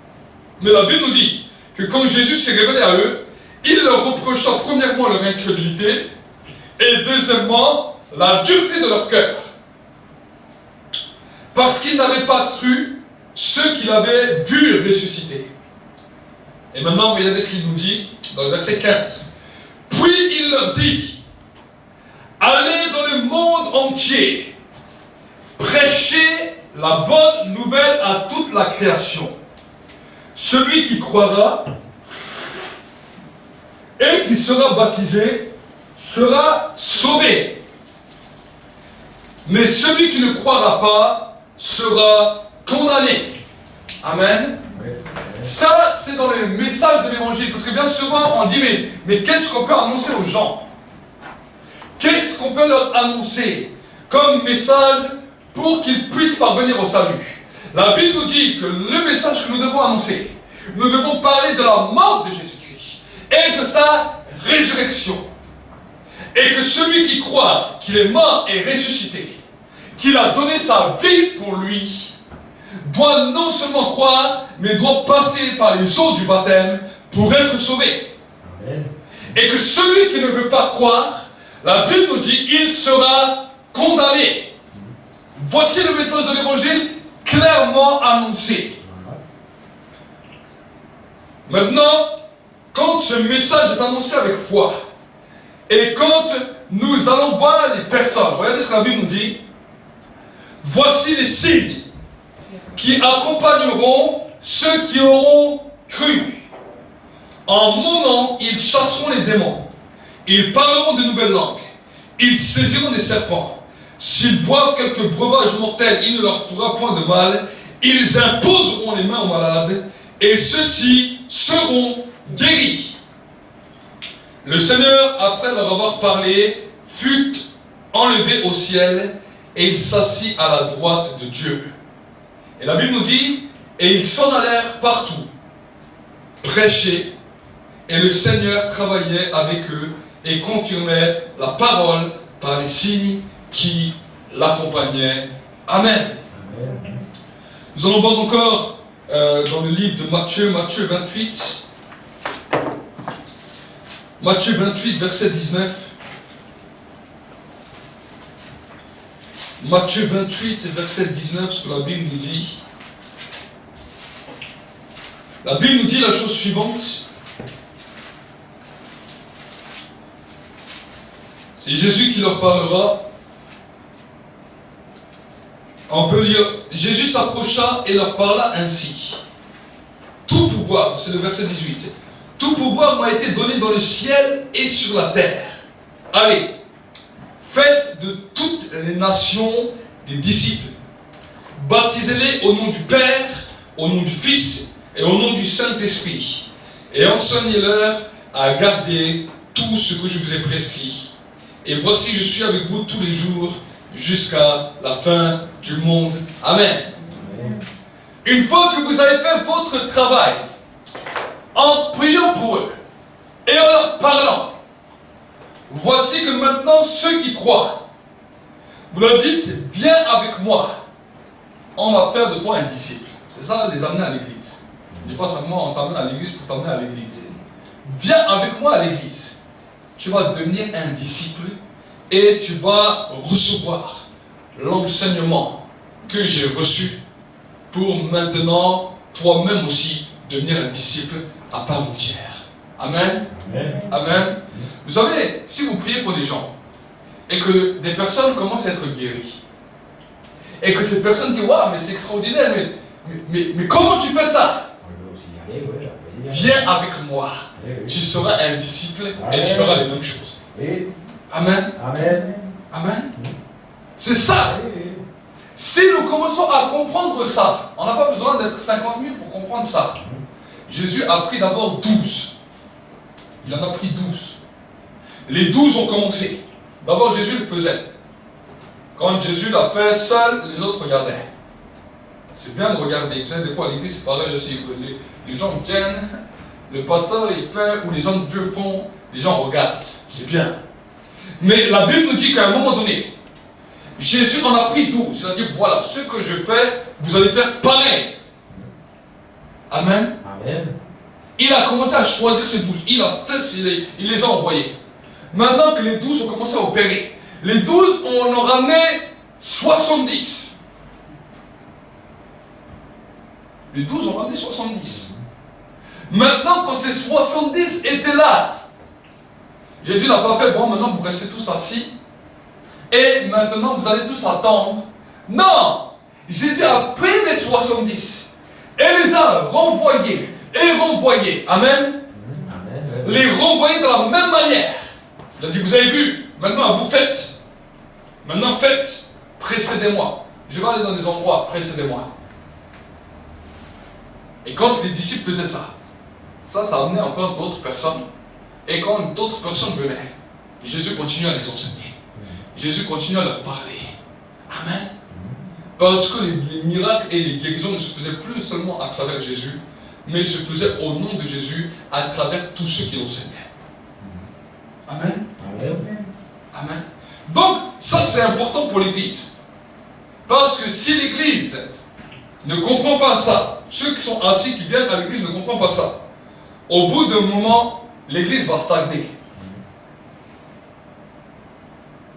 Mais la Bible nous dit que quand Jésus s'est révélé à eux, il leur reprocha premièrement leur incrédulité, et deuxièmement, la dureté de leur cœur. parce qu'ils n'avaient pas cru ceux qu'il avait vus ressusciter. Et maintenant, regardez ce qu'il nous dit dans le verset 15. Puis il leur dit, allez dans le monde entier, prêchez la bonne nouvelle à toute la création. Celui qui croira et qui sera baptisé sera sauvé. Mais celui qui ne croira pas sera condamné. Amen. Ça, c'est dans le message de l'évangile. Parce que bien souvent, on dit, mais qu'est-ce qu'on peut annoncer aux gens? Qu'est-ce qu'on peut leur annoncer comme message pour qu'ils puissent parvenir au salut? La Bible nous dit que le message que nous devons annoncer, nous devons parler de la mort de Jésus-Christ et de sa résurrection. Et que celui qui croit qu'il est mort et ressuscité, qu'il a donné sa vie pour lui, doit non seulement croire, mais doit passer par les eaux du baptême pour être sauvé. Amen. Et que celui qui ne veut pas croire, la Bible nous dit, il sera condamné. Voici le message de l'évangile clairement annoncé. Maintenant, quand ce message est annoncé avec foi, et quand nous allons voir les personnes, regardez ce que la Bible nous dit, voici les signes qui accompagneront ceux qui auront cru. En mon nom, ils chasseront les démons. Ils parleront de nouvelles langues. Ils saisiront des serpents. S'ils boivent quelques breuvages mortels, il ne leur fera point de mal. Ils imposeront les mains aux malades, et ceux-ci seront guéris. Le Seigneur, après leur avoir parlé, fut enlevé au ciel, et il s'assit à la droite de Dieu. Et la Bible nous dit, et ils s'en allèrent partout, prêcher, et le Seigneur travaillait avec eux et confirmait la parole par les signes qui l'accompagnaient. Amen. Amen. Nous allons voir encore dans le livre de Matthieu 28. Matthieu 28, verset 19. Matthieu 28, verset 19, ce que la Bible nous dit. La Bible nous dit la chose suivante. C'est Jésus qui leur parlera. On peut lire, Jésus s'approcha et leur parla ainsi. Tout pouvoir, c'est le verset 18. Tout pouvoir m'a été donné dans le ciel et sur la terre. Allez, faites de toutes les nations des disciples. Baptisez-les au nom du Père, au nom du Fils et au nom du Saint-Esprit. Et enseignez-leur à garder tout ce que je vous ai prescrit. Et voici, je suis avec vous tous les jours jusqu'à la fin du monde. Amen. Amen. Une fois que vous avez fait votre travail, en priant pour eux et en leur parlant, voici que maintenant ceux qui croient, vous leur dites, viens avec moi, on va faire de toi un disciple. C'est ça, les amener à l'église. Je ne dis pas seulement on t'amène à l'église pour t'amener à l'église. Viens avec moi à l'église. Tu vas devenir un disciple et tu vas recevoir l'enseignement que j'ai reçu pour maintenant toi-même aussi devenir un disciple à part entière. Amen. Amen. Amen. Vous savez, si vous priez pour des gens et que des personnes commencent à être guéries et que ces personnes disent waouh, mais c'est extraordinaire, mais comment tu fais ça? On peut aussi y aller, oui, on peut y aller. Viens avec moi. Oui, oui. Tu seras un disciple et Amen. tu feras les mêmes choses. Oui. Amen. Amen. Amen. C'est ça. Oui, oui. Si nous commençons à comprendre ça, on n'a pas besoin d'être 50 000 pour comprendre ça. Jésus a pris d'abord 12. Il en a pris 12. Les 12 ont commencé. D'abord, Jésus le faisait. Quand Jésus l'a fait seul, les autres regardaient. C'est bien de regarder. Vous savez, des fois à l'église, c'est pareil aussi. Les gens viennent, le pasteur il fait, ou les gens de Dieu font, les gens regardent. C'est bien. Mais la Bible nous dit qu'à un moment donné, Jésus en a pris 12. Il a dit, voilà, ce que je fais, vous allez faire pareil. Amen. Amen. Il a commencé à choisir ces 12. Il les a envoyés. Maintenant que les 12 ont commencé à opérer, les 12, on en a ramené 70. Les 12 ont ramené 70. Maintenant, quand ces 70 étaient là, Jésus n'a pas fait, bon, maintenant vous restez tous assis, et maintenant vous allez tous attendre. Non! Jésus a pris les 70 et les a renvoyés et renvoyés. Amen? Amen. Les renvoyer de la même manière. Il a dit, vous avez vu, maintenant vous faites. Maintenant faites, précédez-moi. Je vais aller dans des endroits, précédez-moi. Et quand les disciples faisaient ça, ça amenait encore d'autres personnes. Et quand d'autres personnes venaient, Jésus continuait à les enseigner. Jésus continuait à leur parler. Amen. Parce que les miracles et les guérisons ne se faisaient plus seulement à travers Jésus, mais ils se faisaient au nom de Jésus à travers tous ceux qui l'enseignaient. Amen. Amen. Amen. Donc, ça c'est important pour l'Église. Parce que si l'Église ne comprend pas ça, ceux qui sont assis, qui viennent à l'Église ne comprennent pas ça, au bout d'un moment, l'Église va stagner.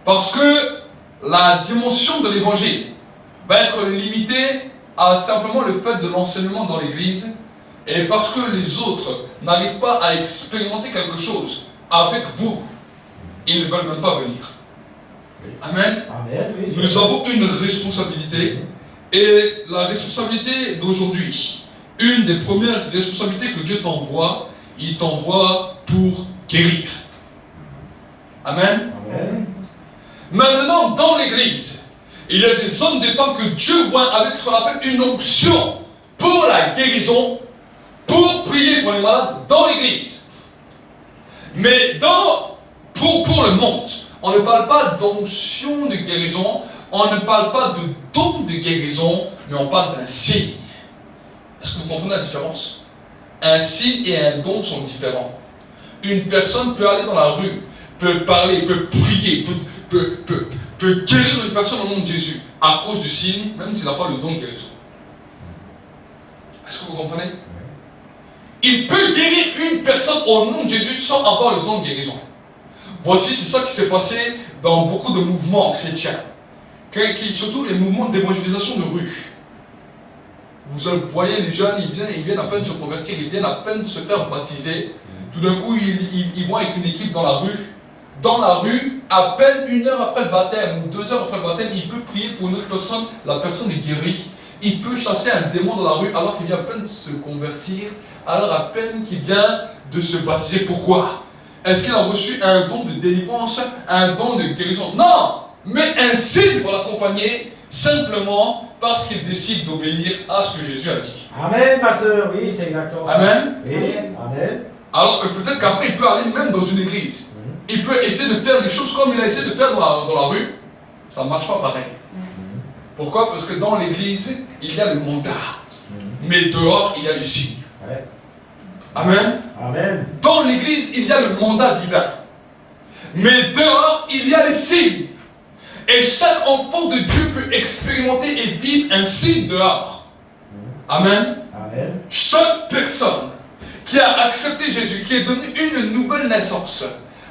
Parce que la dimension de l'Évangile va être limitée à simplement le fait de l'enseignement dans l'Église, et parce que les autres n'arrivent pas à expérimenter quelque chose avec vous, ils ne veulent même pas venir. Amen. Amen. Oui, Nous avons une responsabilité, et la responsabilité d'aujourd'hui, une des premières responsabilités que Dieu t'envoie, il t'envoie pour guérir. Amen. Amen. Maintenant, dans l'Église, il y a des hommes, des femmes que Dieu voit avec ce qu'on appelle une onction pour la guérison, pour prier pour les malades dans l'Église. Mais pour le monde, on ne parle pas d'onction de guérison, on ne parle pas de don de guérison, mais on parle d'un signe. Est-ce que vous comprenez la différence? Un signe et un don sont différents. Une personne peut aller dans la rue, peut parler, peut prier, peut guérir une personne au nom de Jésus à cause du signe, même s'il n'a pas le don de guérison. Est-ce que vous comprenez? Il peut guérir une personne au nom de Jésus sans avoir le don de guérison. Voici, c'est ça qui s'est passé dans beaucoup de mouvements chrétiens, surtout les mouvements d'évangélisation de rue. Vous voyez les jeunes, ils viennent à peine se convertir, ils viennent à peine se faire baptiser. Tout d'un coup, ils vont avec une équipe dans la rue. Dans la rue, à peine 1 heure après le baptême ou 2 heures après le baptême, il peut prier pour une autre personne, la personne est guérie. Il peut chasser un démon dans la rue alors qu'il vient à peine de se convertir, alors à peine qu'il vient de se baptiser. Pourquoi? Est-ce qu'il a reçu un don de délivrance, un don de guérison? Non! Mais un signe pour l'accompagner, simplement parce qu'il décide d'obéir à ce que Jésus a dit. Amen, pasteur. Oui, c'est exactement ça. Amen. Oui, amen. Alors que peut-être qu'après, il peut aller même dans une église. Il peut essayer de faire les choses comme il a essayé de faire dans la rue. Ça ne marche pas pareil. Pourquoi? Parce que dans l'église, il y a le mandat. Mais dehors, il y a les signes. Ouais. Amen. Amen. Dans l'église, il y a le mandat divin. Mais dehors, il y a les signes. Et chaque enfant de Dieu peut expérimenter et vivre un signe dehors. Amen. Amen. Chaque personne qui a accepté Jésus, qui est donné une nouvelle naissance,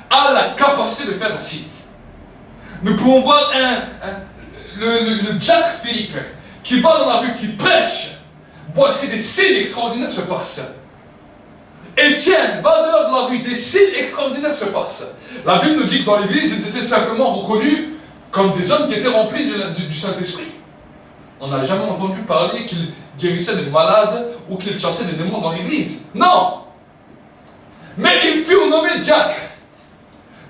a la capacité de faire un signe. Nous pouvons voir le Jack Philippe qui va dans la rue, qui prêche. Voici des signes extraordinaires se passent. Étienne va dehors de la rue, des signes extraordinaires se passent. La Bible nous dit que dans l'église, ils étaient simplement reconnus comme des hommes qui étaient remplis du Saint-Esprit. On n'a jamais entendu parler qu'ils guérissaient des malades ou qu'ils chassaient des démons dans l'église. Non! Mais ils furent nommés diacres.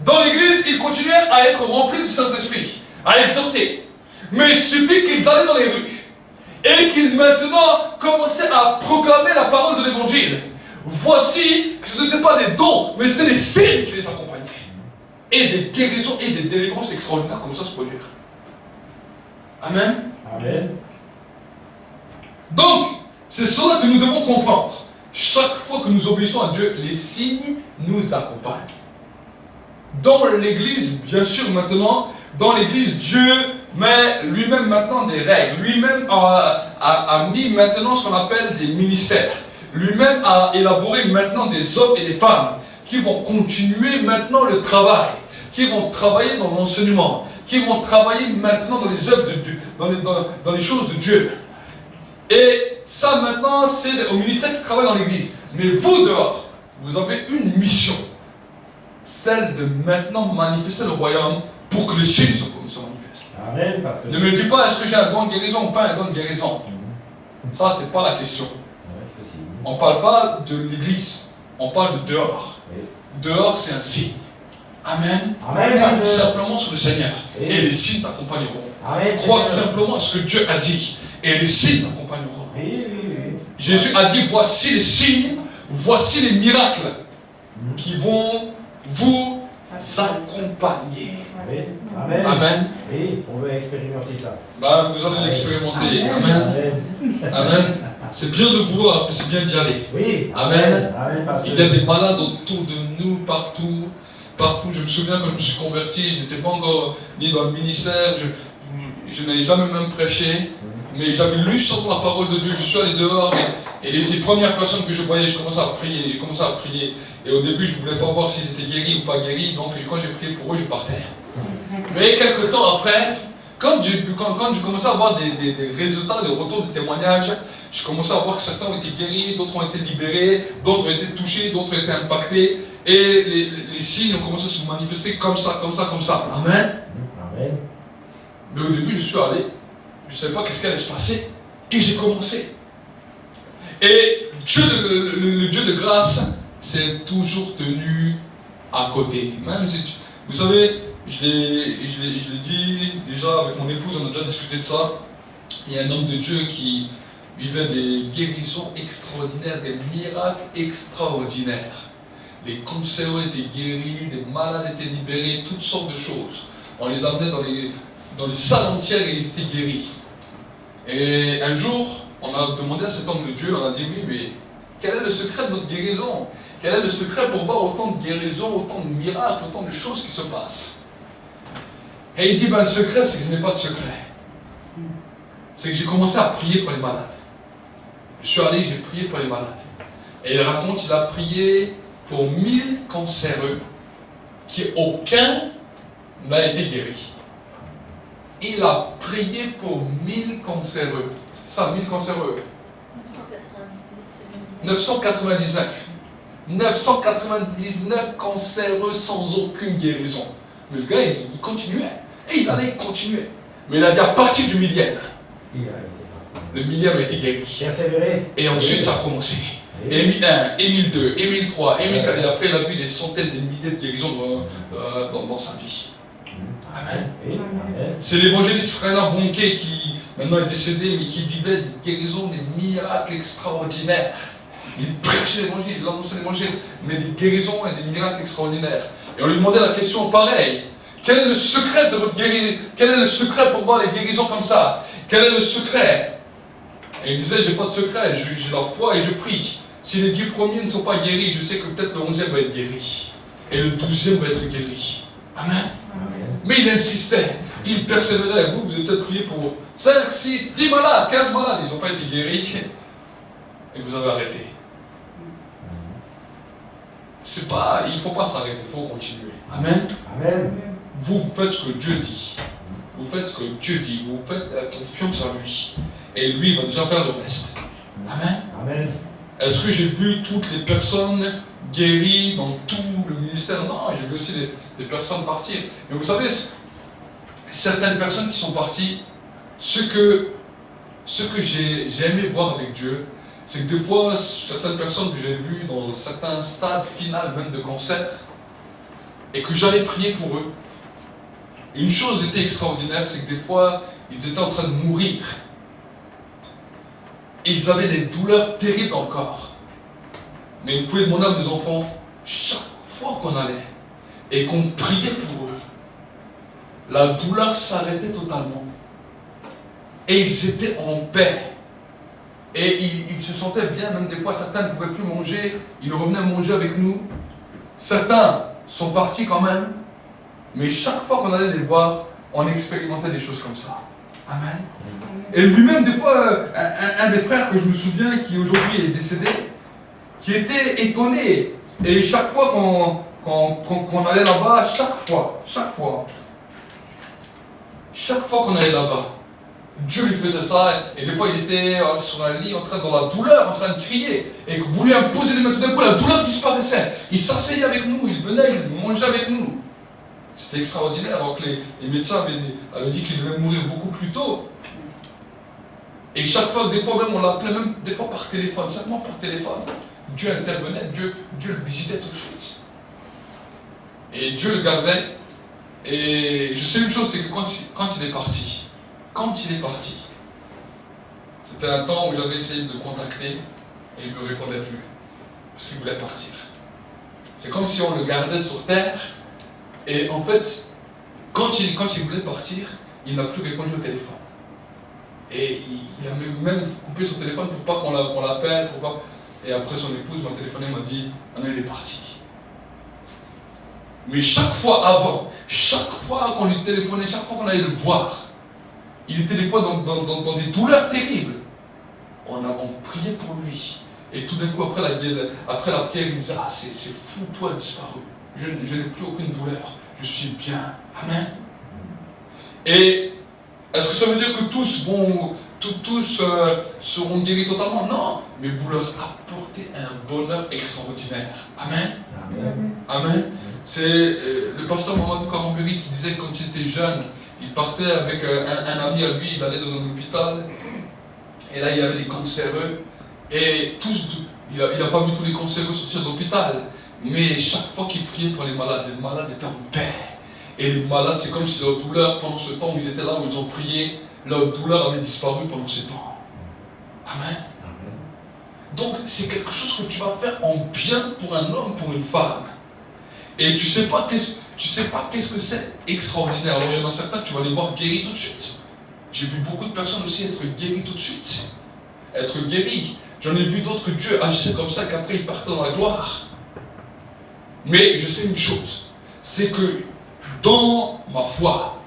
Dans l'église, ils continuèrent à être remplis du Saint-Esprit, à exhorter. Mais il suffit qu'ils allaient dans les rues et qu'ils maintenant commençaient à proclamer la parole de l'évangile. Voici que ce n'étaient pas des dons, mais c'était des signes qui les accompagnaient. Et des guérisons et des délivrances extraordinaires comme ça se produire. Amen. Amen. Donc, c'est cela que nous devons comprendre. Chaque fois que nous obéissons à Dieu, les signes nous accompagnent. Dans l'église, bien sûr, maintenant, dans l'église, Dieu met lui-même maintenant des règles. Lui-même a mis maintenant ce qu'on appelle des ministères. Lui-même a élaboré maintenant des hommes et des femmes qui vont continuer maintenant le travail, qui vont travailler dans l'enseignement, qui vont travailler maintenant dans les œuvres de Dieu, dans les choses de Dieu. Et ça maintenant, c'est au ministère qui travaille dans l'église. Mais vous dehors, vous avez une mission. Celle de maintenant manifester le royaume pour que le signes se manifestent. Amen, pasteur. Ne me dis pas est-ce que j'ai un don de guérison ou pas un don de guérison. Ça, c'est pas la question. On ne parle pas de l'église, on parle de dehors. Oui. Dehors, c'est un signe. Amen. Amen, Compte pasteur. simplement sur le Seigneur Oui. et les signes t'accompagneront. Amen, Crois Seigneur. simplement à ce que Dieu a dit et les signes t'accompagneront. Oui, oui, oui. Jésus a dit voici les signes, voici les miracles qui vont vous accompagner. Oui. Amen. Amen. Oui, on veut expérimenter ça. Ben, vous allez l'expérimenter. Amen. Amen. C'est bien de vouloir, mais c'est bien d'y aller. Oui. Amen. Amen, pasteur. Il y a des malades autour de nous, partout. Partout. Je me souviens quand je me suis converti, je n'étais pas encore ni dans le ministère, je n'avais jamais même prêché, mais j'avais lu sur la parole de Dieu. Je suis allé dehors et les premières personnes que je voyais, j'ai commencé à prier. J'ai commencé à prier. Et au début, je ne voulais pas voir s'ils étaient guéris ou pas guéris, donc quand j'ai prié pour eux, je partais. Mais quelques temps après, quand j'ai commencé à avoir des résultats, des retours de témoignages, je commençais à voir que certains ont été guéris, d'autres ont été libérés, d'autres ont été touchés, d'autres ont été impactés. Et les signes ont commencé à se manifester comme ça, comme ça, comme ça. Amen. Amen. Mais au début, je suis allé, je ne savais pas qu'est-ce qui allait se passer. Et j'ai commencé. Et le Dieu de grâce s'est toujours tenu à côté. Même si vous savez, je l'ai dit déjà avec mon épouse, on a déjà discuté de ça. Il y a un homme de Dieu qui vivait des guérisons extraordinaires, des miracles extraordinaires. Les cancers étaient guéris, des malades étaient libérés, toutes sortes de choses. On les amenait dans les salles entières et ils étaient guéris. Et un jour, on a demandé à cet homme de Dieu, on a dit oui, mais quel est le secret de notre guérison? Quel est le secret pour voir autant de guérisons, autant de miracles, autant de choses qui se passent? Et il dit, ben, le secret, c'est que je n'ai pas de secret. C'est que j'ai commencé à prier pour les malades. Je suis allé, j'ai prié pour les malades. Et il raconte, il a prié pour 1000 cancéreux, qui aucun n'a été guéri. Il a prié pour 1000 cancéreux. C'est ça, 1000 cancéreux. 999. 999 cancéreux sans aucune guérison. Mais le gars, il continuait. Et il allait continuer. Mais il a dit à partir du millième. Le millième a été guéri. Persévérer. Et ensuite, ça a commencé. Et 1001, et 1002, et 1003, et 1004. Et après, il a vu des centaines, des milliers de guérisons dans sa vie. Amen. C'est l'évangéliste Rainer Bonke qui, maintenant est décédé, mais qui vivait des guérisons, des miracles extraordinaires. Il prêchait l'évangile, il annonçait l'évangile, mais des guérisons et des miracles extraordinaires. Et on lui demandait la question pareille. Quel est le secret de votre guérison? Quel est le secret pour voir les guérisons comme ça? Quel est le secret? Et il disait, j'ai pas de secret, j'ai la foi et je prie. Si les 10 premiers ne sont pas guéris, je sais que peut-être le 11e va être guéri. Et le 12e va être guéri. Amen. Mais il insistait, il persévérait. Vous avez peut-être prié pour 5, 6, 10 malades, 15 malades, ils n'ont pas été guéris. Et vous avez arrêté. C'est pas, il ne faut pas s'arrêter, il faut continuer. Amen. Amen. Vous faites ce que Dieu dit. Vous faites ce que Dieu dit. Vous faites confiance en lui. Et lui, il va déjà faire le reste. Amen. Amen. Est-ce que j'ai vu toutes les personnes guéries dans tout le ministère? Non, j'ai vu aussi des personnes partir. Mais vous savez, certaines personnes qui sont parties, ce que j'ai aimé voir avec Dieu, c'est que des fois, certaines personnes que j'ai vues dans certains stades finaux même de cancer, et que j'allais prier pour eux, une chose était extraordinaire, c'est que des fois, ils étaient en train de mourir. Et ils avaient des douleurs terribles dans le corps. Mais vous pouvez demander à mes enfants, chaque fois qu'on allait et qu'on priait pour eux, la douleur s'arrêtait totalement. Et ils étaient en paix. Et ils se sentaient bien, même des fois, certains ne pouvaient plus manger, ils revenaient manger avec nous. Certains sont partis quand même, mais chaque fois qu'on allait les voir, on expérimentait des choses comme ça. Amen. Et lui-même, des fois, un des frères que je me souviens, qui aujourd'hui est décédé, qui était étonné. Et chaque fois qu'on allait là-bas, chaque fois qu'on allait là-bas, Dieu lui faisait ça, et des fois il était sur un lit, dans la douleur, en train de crier, et que voulait imposer les mains, tout d'un coup la douleur disparaissait. Il s'asseyait avec nous, il venait, il mangeait avec nous. C'était extraordinaire, alors que les médecins avaient dit qu'il devait mourir beaucoup plus tôt. Et chaque fois, des fois même, on l'appelait même des fois par téléphone, simplement par téléphone. Dieu intervenait, Dieu le visitait tout de suite. Et Dieu le gardait. Et je sais une chose, c'est que quand il est parti, c'était un temps où j'avais essayé de le contacter et il ne me répondait plus. Parce qu'il voulait partir. C'est comme si on le gardait sur terre. Et en fait, quand il voulait partir, il n'a plus répondu au téléphone. Et il a même coupé son téléphone pour pas qu'on l'appelle, pour pas... Et après son épouse m'a téléphoné, m'a dit, maintenant il est parti. Mais chaque fois avant, chaque fois qu'on lui téléphonait, chaque fois qu'on allait le voir, il était des fois dans des douleurs terribles. On priait pour lui. Et tout d'un coup, après la prière, il me disait, ah c'est fou, toi disparu. Je n'ai plus aucune douleur. Je suis bien. Amen. Et est-ce que ça veut dire que tous seront guéris totalement? Non. Mais vous leur apportez un bonheur extraordinaire. Amen. Amen. Amen. C'est le pasteur Mamadou Karamburi qui disait que quand il était jeune, il partait avec un ami à lui, il allait dans un hôpital. Et là, il y avait des cancéreux. Et il n'a pas vu tous les cancéreux sortir de l'hôpital. Mais chaque fois qu'il priait pour les malades étaient en paix. Et les malades, c'est comme si leur douleur, pendant ce temps où ils étaient là, où ils ont prié, leur douleur avait disparu pendant ce temps. Amen. Donc, c'est quelque chose que tu vas faire en bien pour un homme, pour une femme. Et tu sais pas qu'est-ce que c'est extraordinaire. Alors, il y en a certains, tu vas les voir guéris tout de suite. J'ai vu beaucoup de personnes aussi être guéries tout de suite. Être guéries. J'en ai vu d'autres que Dieu agissait comme ça, qu'après ils partaient dans la gloire. Mais je sais une chose, c'est que dans ma foi,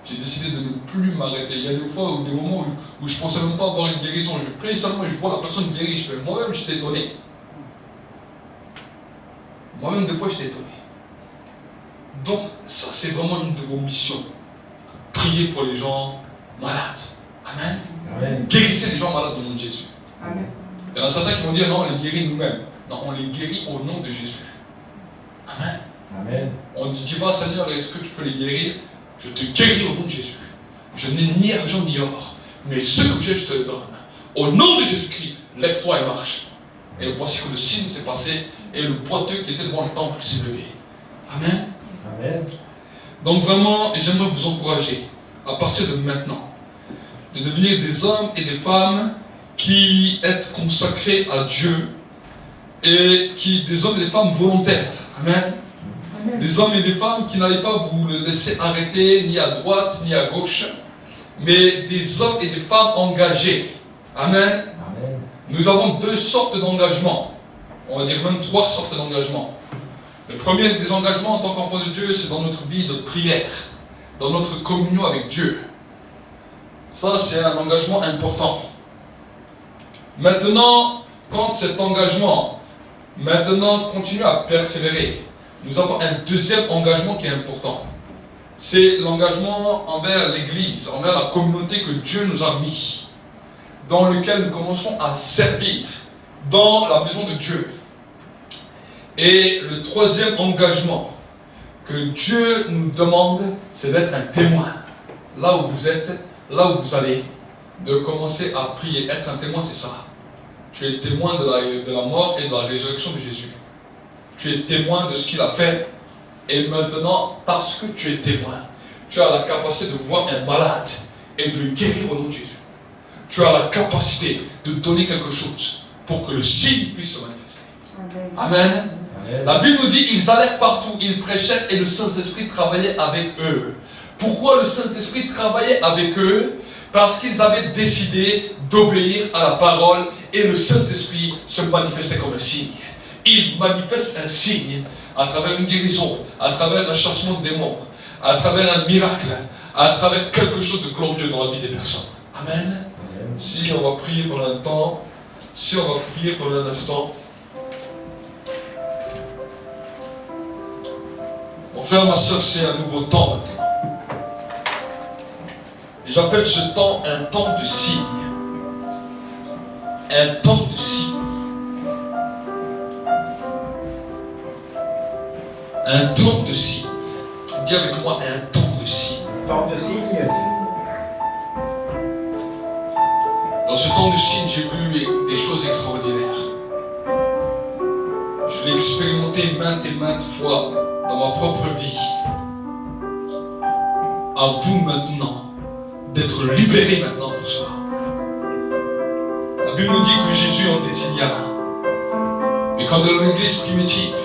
j'ai décidé de ne plus m'arrêter. Il y a des fois, des moments où je ne pensais même pas avoir une guérison. Je prie seulement et je vois la personne guérie. Moi-même, j'étais étonné. Moi-même, des fois, j'étais étonné. Donc, ça, c'est vraiment une de vos missions. Prier pour les gens malades. Amen. Amen. Guérissez les gens malades au nom de Jésus. Amen. Il y en a certains qui vont dire non, on les guérit nous-mêmes. Non, on les guérit au nom de Jésus. Amen. Amen. On ne dit pas, Seigneur, est-ce que tu peux les guérir? Je te guéris au nom de Jésus. Je n'ai ni argent ni or, mais ce que j'ai, je te le donne. Au nom de Jésus-Christ, lève-toi et marche. Et voici que le signe s'est passé et le boiteux qui était devant le temple s'est levé. Amen. Amen. Donc vraiment, j'aimerais vous encourager, à partir de maintenant, de devenir des hommes et des femmes qui êtes consacrés à Dieu et des hommes et des femmes volontaires. Amen. Amen. Des hommes et des femmes qui n'allaient pas vous laisser arrêter ni à droite ni à gauche, mais des hommes et des femmes engagés. Amen. Amen. Nous avons deux sortes d'engagement. On va dire même trois sortes d'engagement. Le premier des engagements en tant qu'enfant de Dieu, c'est dans notre vie de prière, dans notre communion avec Dieu. Ça, c'est un engagement important. Maintenant, quand cet engagement continue à persévérer, nous avons un deuxième engagement qui est important. C'est l'engagement envers l'Église, envers la communauté que Dieu nous a mis, dans lequel nous commençons à servir dans la maison de Dieu. Et le troisième engagement que Dieu nous demande, c'est d'être un témoin. Là où vous êtes, là où vous allez, de commencer à prier. Être un témoin, c'est ça. Tu es témoin de la mort et de la résurrection de Jésus. Tu es témoin de ce qu'il a fait. Et maintenant, parce que tu es témoin, tu as la capacité de voir un malade et de le guérir au nom de Jésus. Tu as la capacité de donner quelque chose pour que le signe puisse se manifester. Amen. Amen. La Bible nous dit, ils allaient partout, ils prêchaient et le Saint-Esprit travaillait avec eux. Pourquoi le Saint-Esprit travaillait avec eux? Parce qu'ils avaient décidé d'obéir à la parole et le Saint-Esprit se manifestait comme un signe. Il manifeste un signe à travers une guérison, à travers un chassement de démons, à travers un miracle, à travers quelque chose de glorieux dans la vie des personnes. Amen. Amen. Si on va prier pendant un temps, si on va prier pendant un instant, mon frère, ma soeur, c'est un nouveau temps maintenant. Et j'appelle ce temps un temps de signe. Un temps de signe. Un temps de signe. Dis avec moi un temps de signe. Temps de signe. Dans ce temps de signe, j'ai vu des choses extraordinaires. Je l'ai expérimenté maintes et maintes fois dans ma propre vie. À vous maintenant d'être libérés maintenant pour ça. La Bible nous dit que Jésus en désigna. Mais quand dans l'église primitive,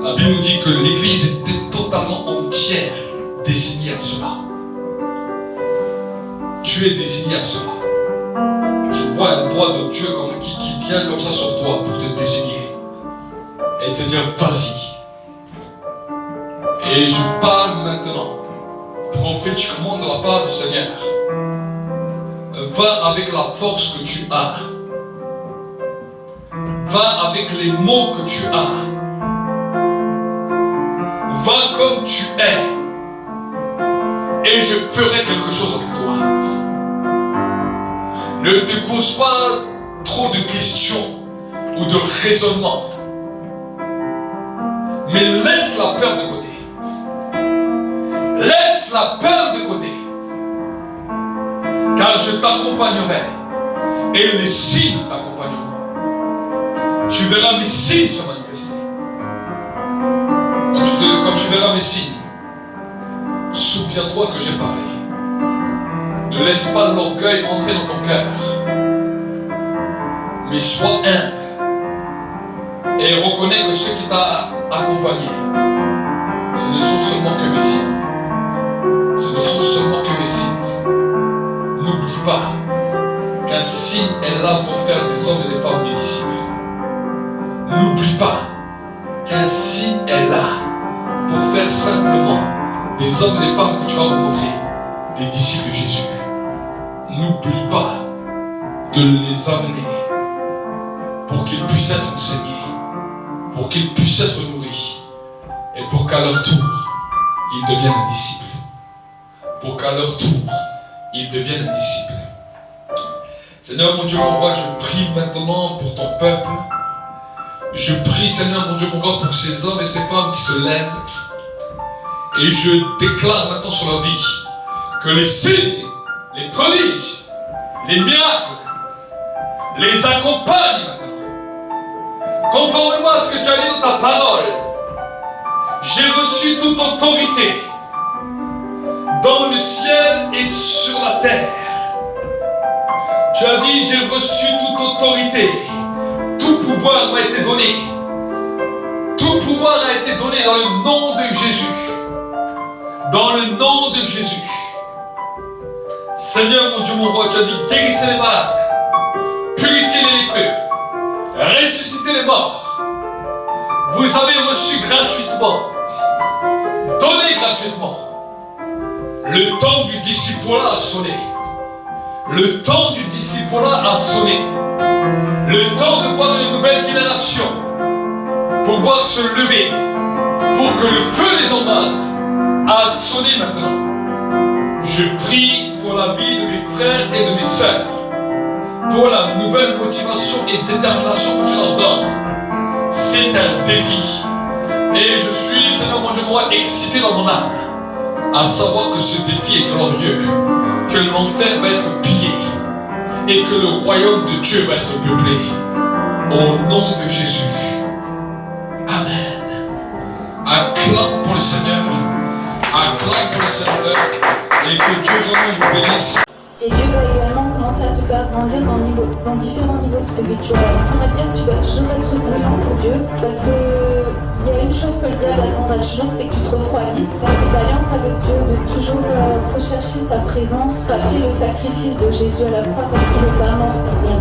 la Bible nous dit que l'église était totalement entière désignée à cela. Tu es désigné à cela. Je vois un doigt de Dieu qui vient comme ça sur toi pour te désigner et te dire vas-y. Et je parle maintenant prophétiquement de la part du Seigneur. Va avec la force que tu as. Va avec les mots que tu as. Va comme tu es. Et je ferai quelque chose avec toi. Ne te pose pas trop de questions ou de raisonnements. Mais laisse la peur de côté. Laisse la peur de côté. Car je t'accompagnerai. Et les signes t'accompagneront. Tu verras mes signes se manifester. Quand tu verras mes signes, souviens-toi que j'ai parlé. Ne laisse pas l'orgueil entrer dans ton cœur. Mais sois humble. Et reconnais que ce qui t'a accompagné, ce ne sont seulement que mes signes. Ce ne sont seulement que mes signes. N'oublie pas qu'un signe est là pour faire des hommes et des femmes des disciples. N'oublie pas qu'un signe est là pour faire simplement des hommes et des femmes que tu vas rencontrer, des disciples de Jésus. N'oublie pas de les amener pour qu'ils puissent être enseignés, pour qu'ils puissent être nourris, et pour qu'à leur tour, ils deviennent un disciple. Pour qu'à leur tour, ils deviennent un disciple. Seigneur mon Dieu, mon roi, je prie maintenant pour ton peuple. Je prie, Seigneur mon Dieu, mon roi, pour ces hommes et ces femmes qui se lèvent. Et je déclare maintenant sur leur vie que les signes, les prodiges, les miracles les accompagnent maintenant. Conformément à ce que tu as dit dans ta parole, j'ai reçu toute autorité dans le ciel et sur la terre. Tu as dit, j'ai reçu toute autorité. Tout pouvoir m'a été donné. Tout pouvoir a été donné dans le nom de Jésus. Dans le nom de Jésus. Seigneur mon Dieu, mon roi, tu as dit, guérissez les malades, purifiez les lépreux, ressuscitez les morts. Vous avez reçu gratuitement, donné gratuitement. Le temps du discipulat a sonné. Le temps du discipulat a sonné. Le temps de voir une nouvelle génération pouvoir se lever pour que le feu des ondes a sonné maintenant. Je prie pour la vie de mes frères et de mes sœurs, pour la nouvelle motivation et détermination que tu leur donnes. C'est un défi. Et je suis, Seigneur mon Dieu, moi, excité dans mon âme à savoir que ce défi est glorieux, que l'enfer va être pillé et que le royaume de Dieu va être peuplé. Au nom de Jésus. Amen. Acclame pour le Seigneur. Acclame pour le Seigneur. Et que Dieu vraiment vous bénisse. Et Dieu va également commencer à te faire grandir dans différents niveaux spirituels. On va dire que tu dois toujours être bouillant pour Dieu, parce que il y a une chose que le diable attendra toujours, c'est que tu te refroidisses. Dans cette alliance avec Dieu, de toujours rechercher sa présence, rappeler le sacrifice de Jésus à la croix, parce qu'il n'est pas mort pour rien.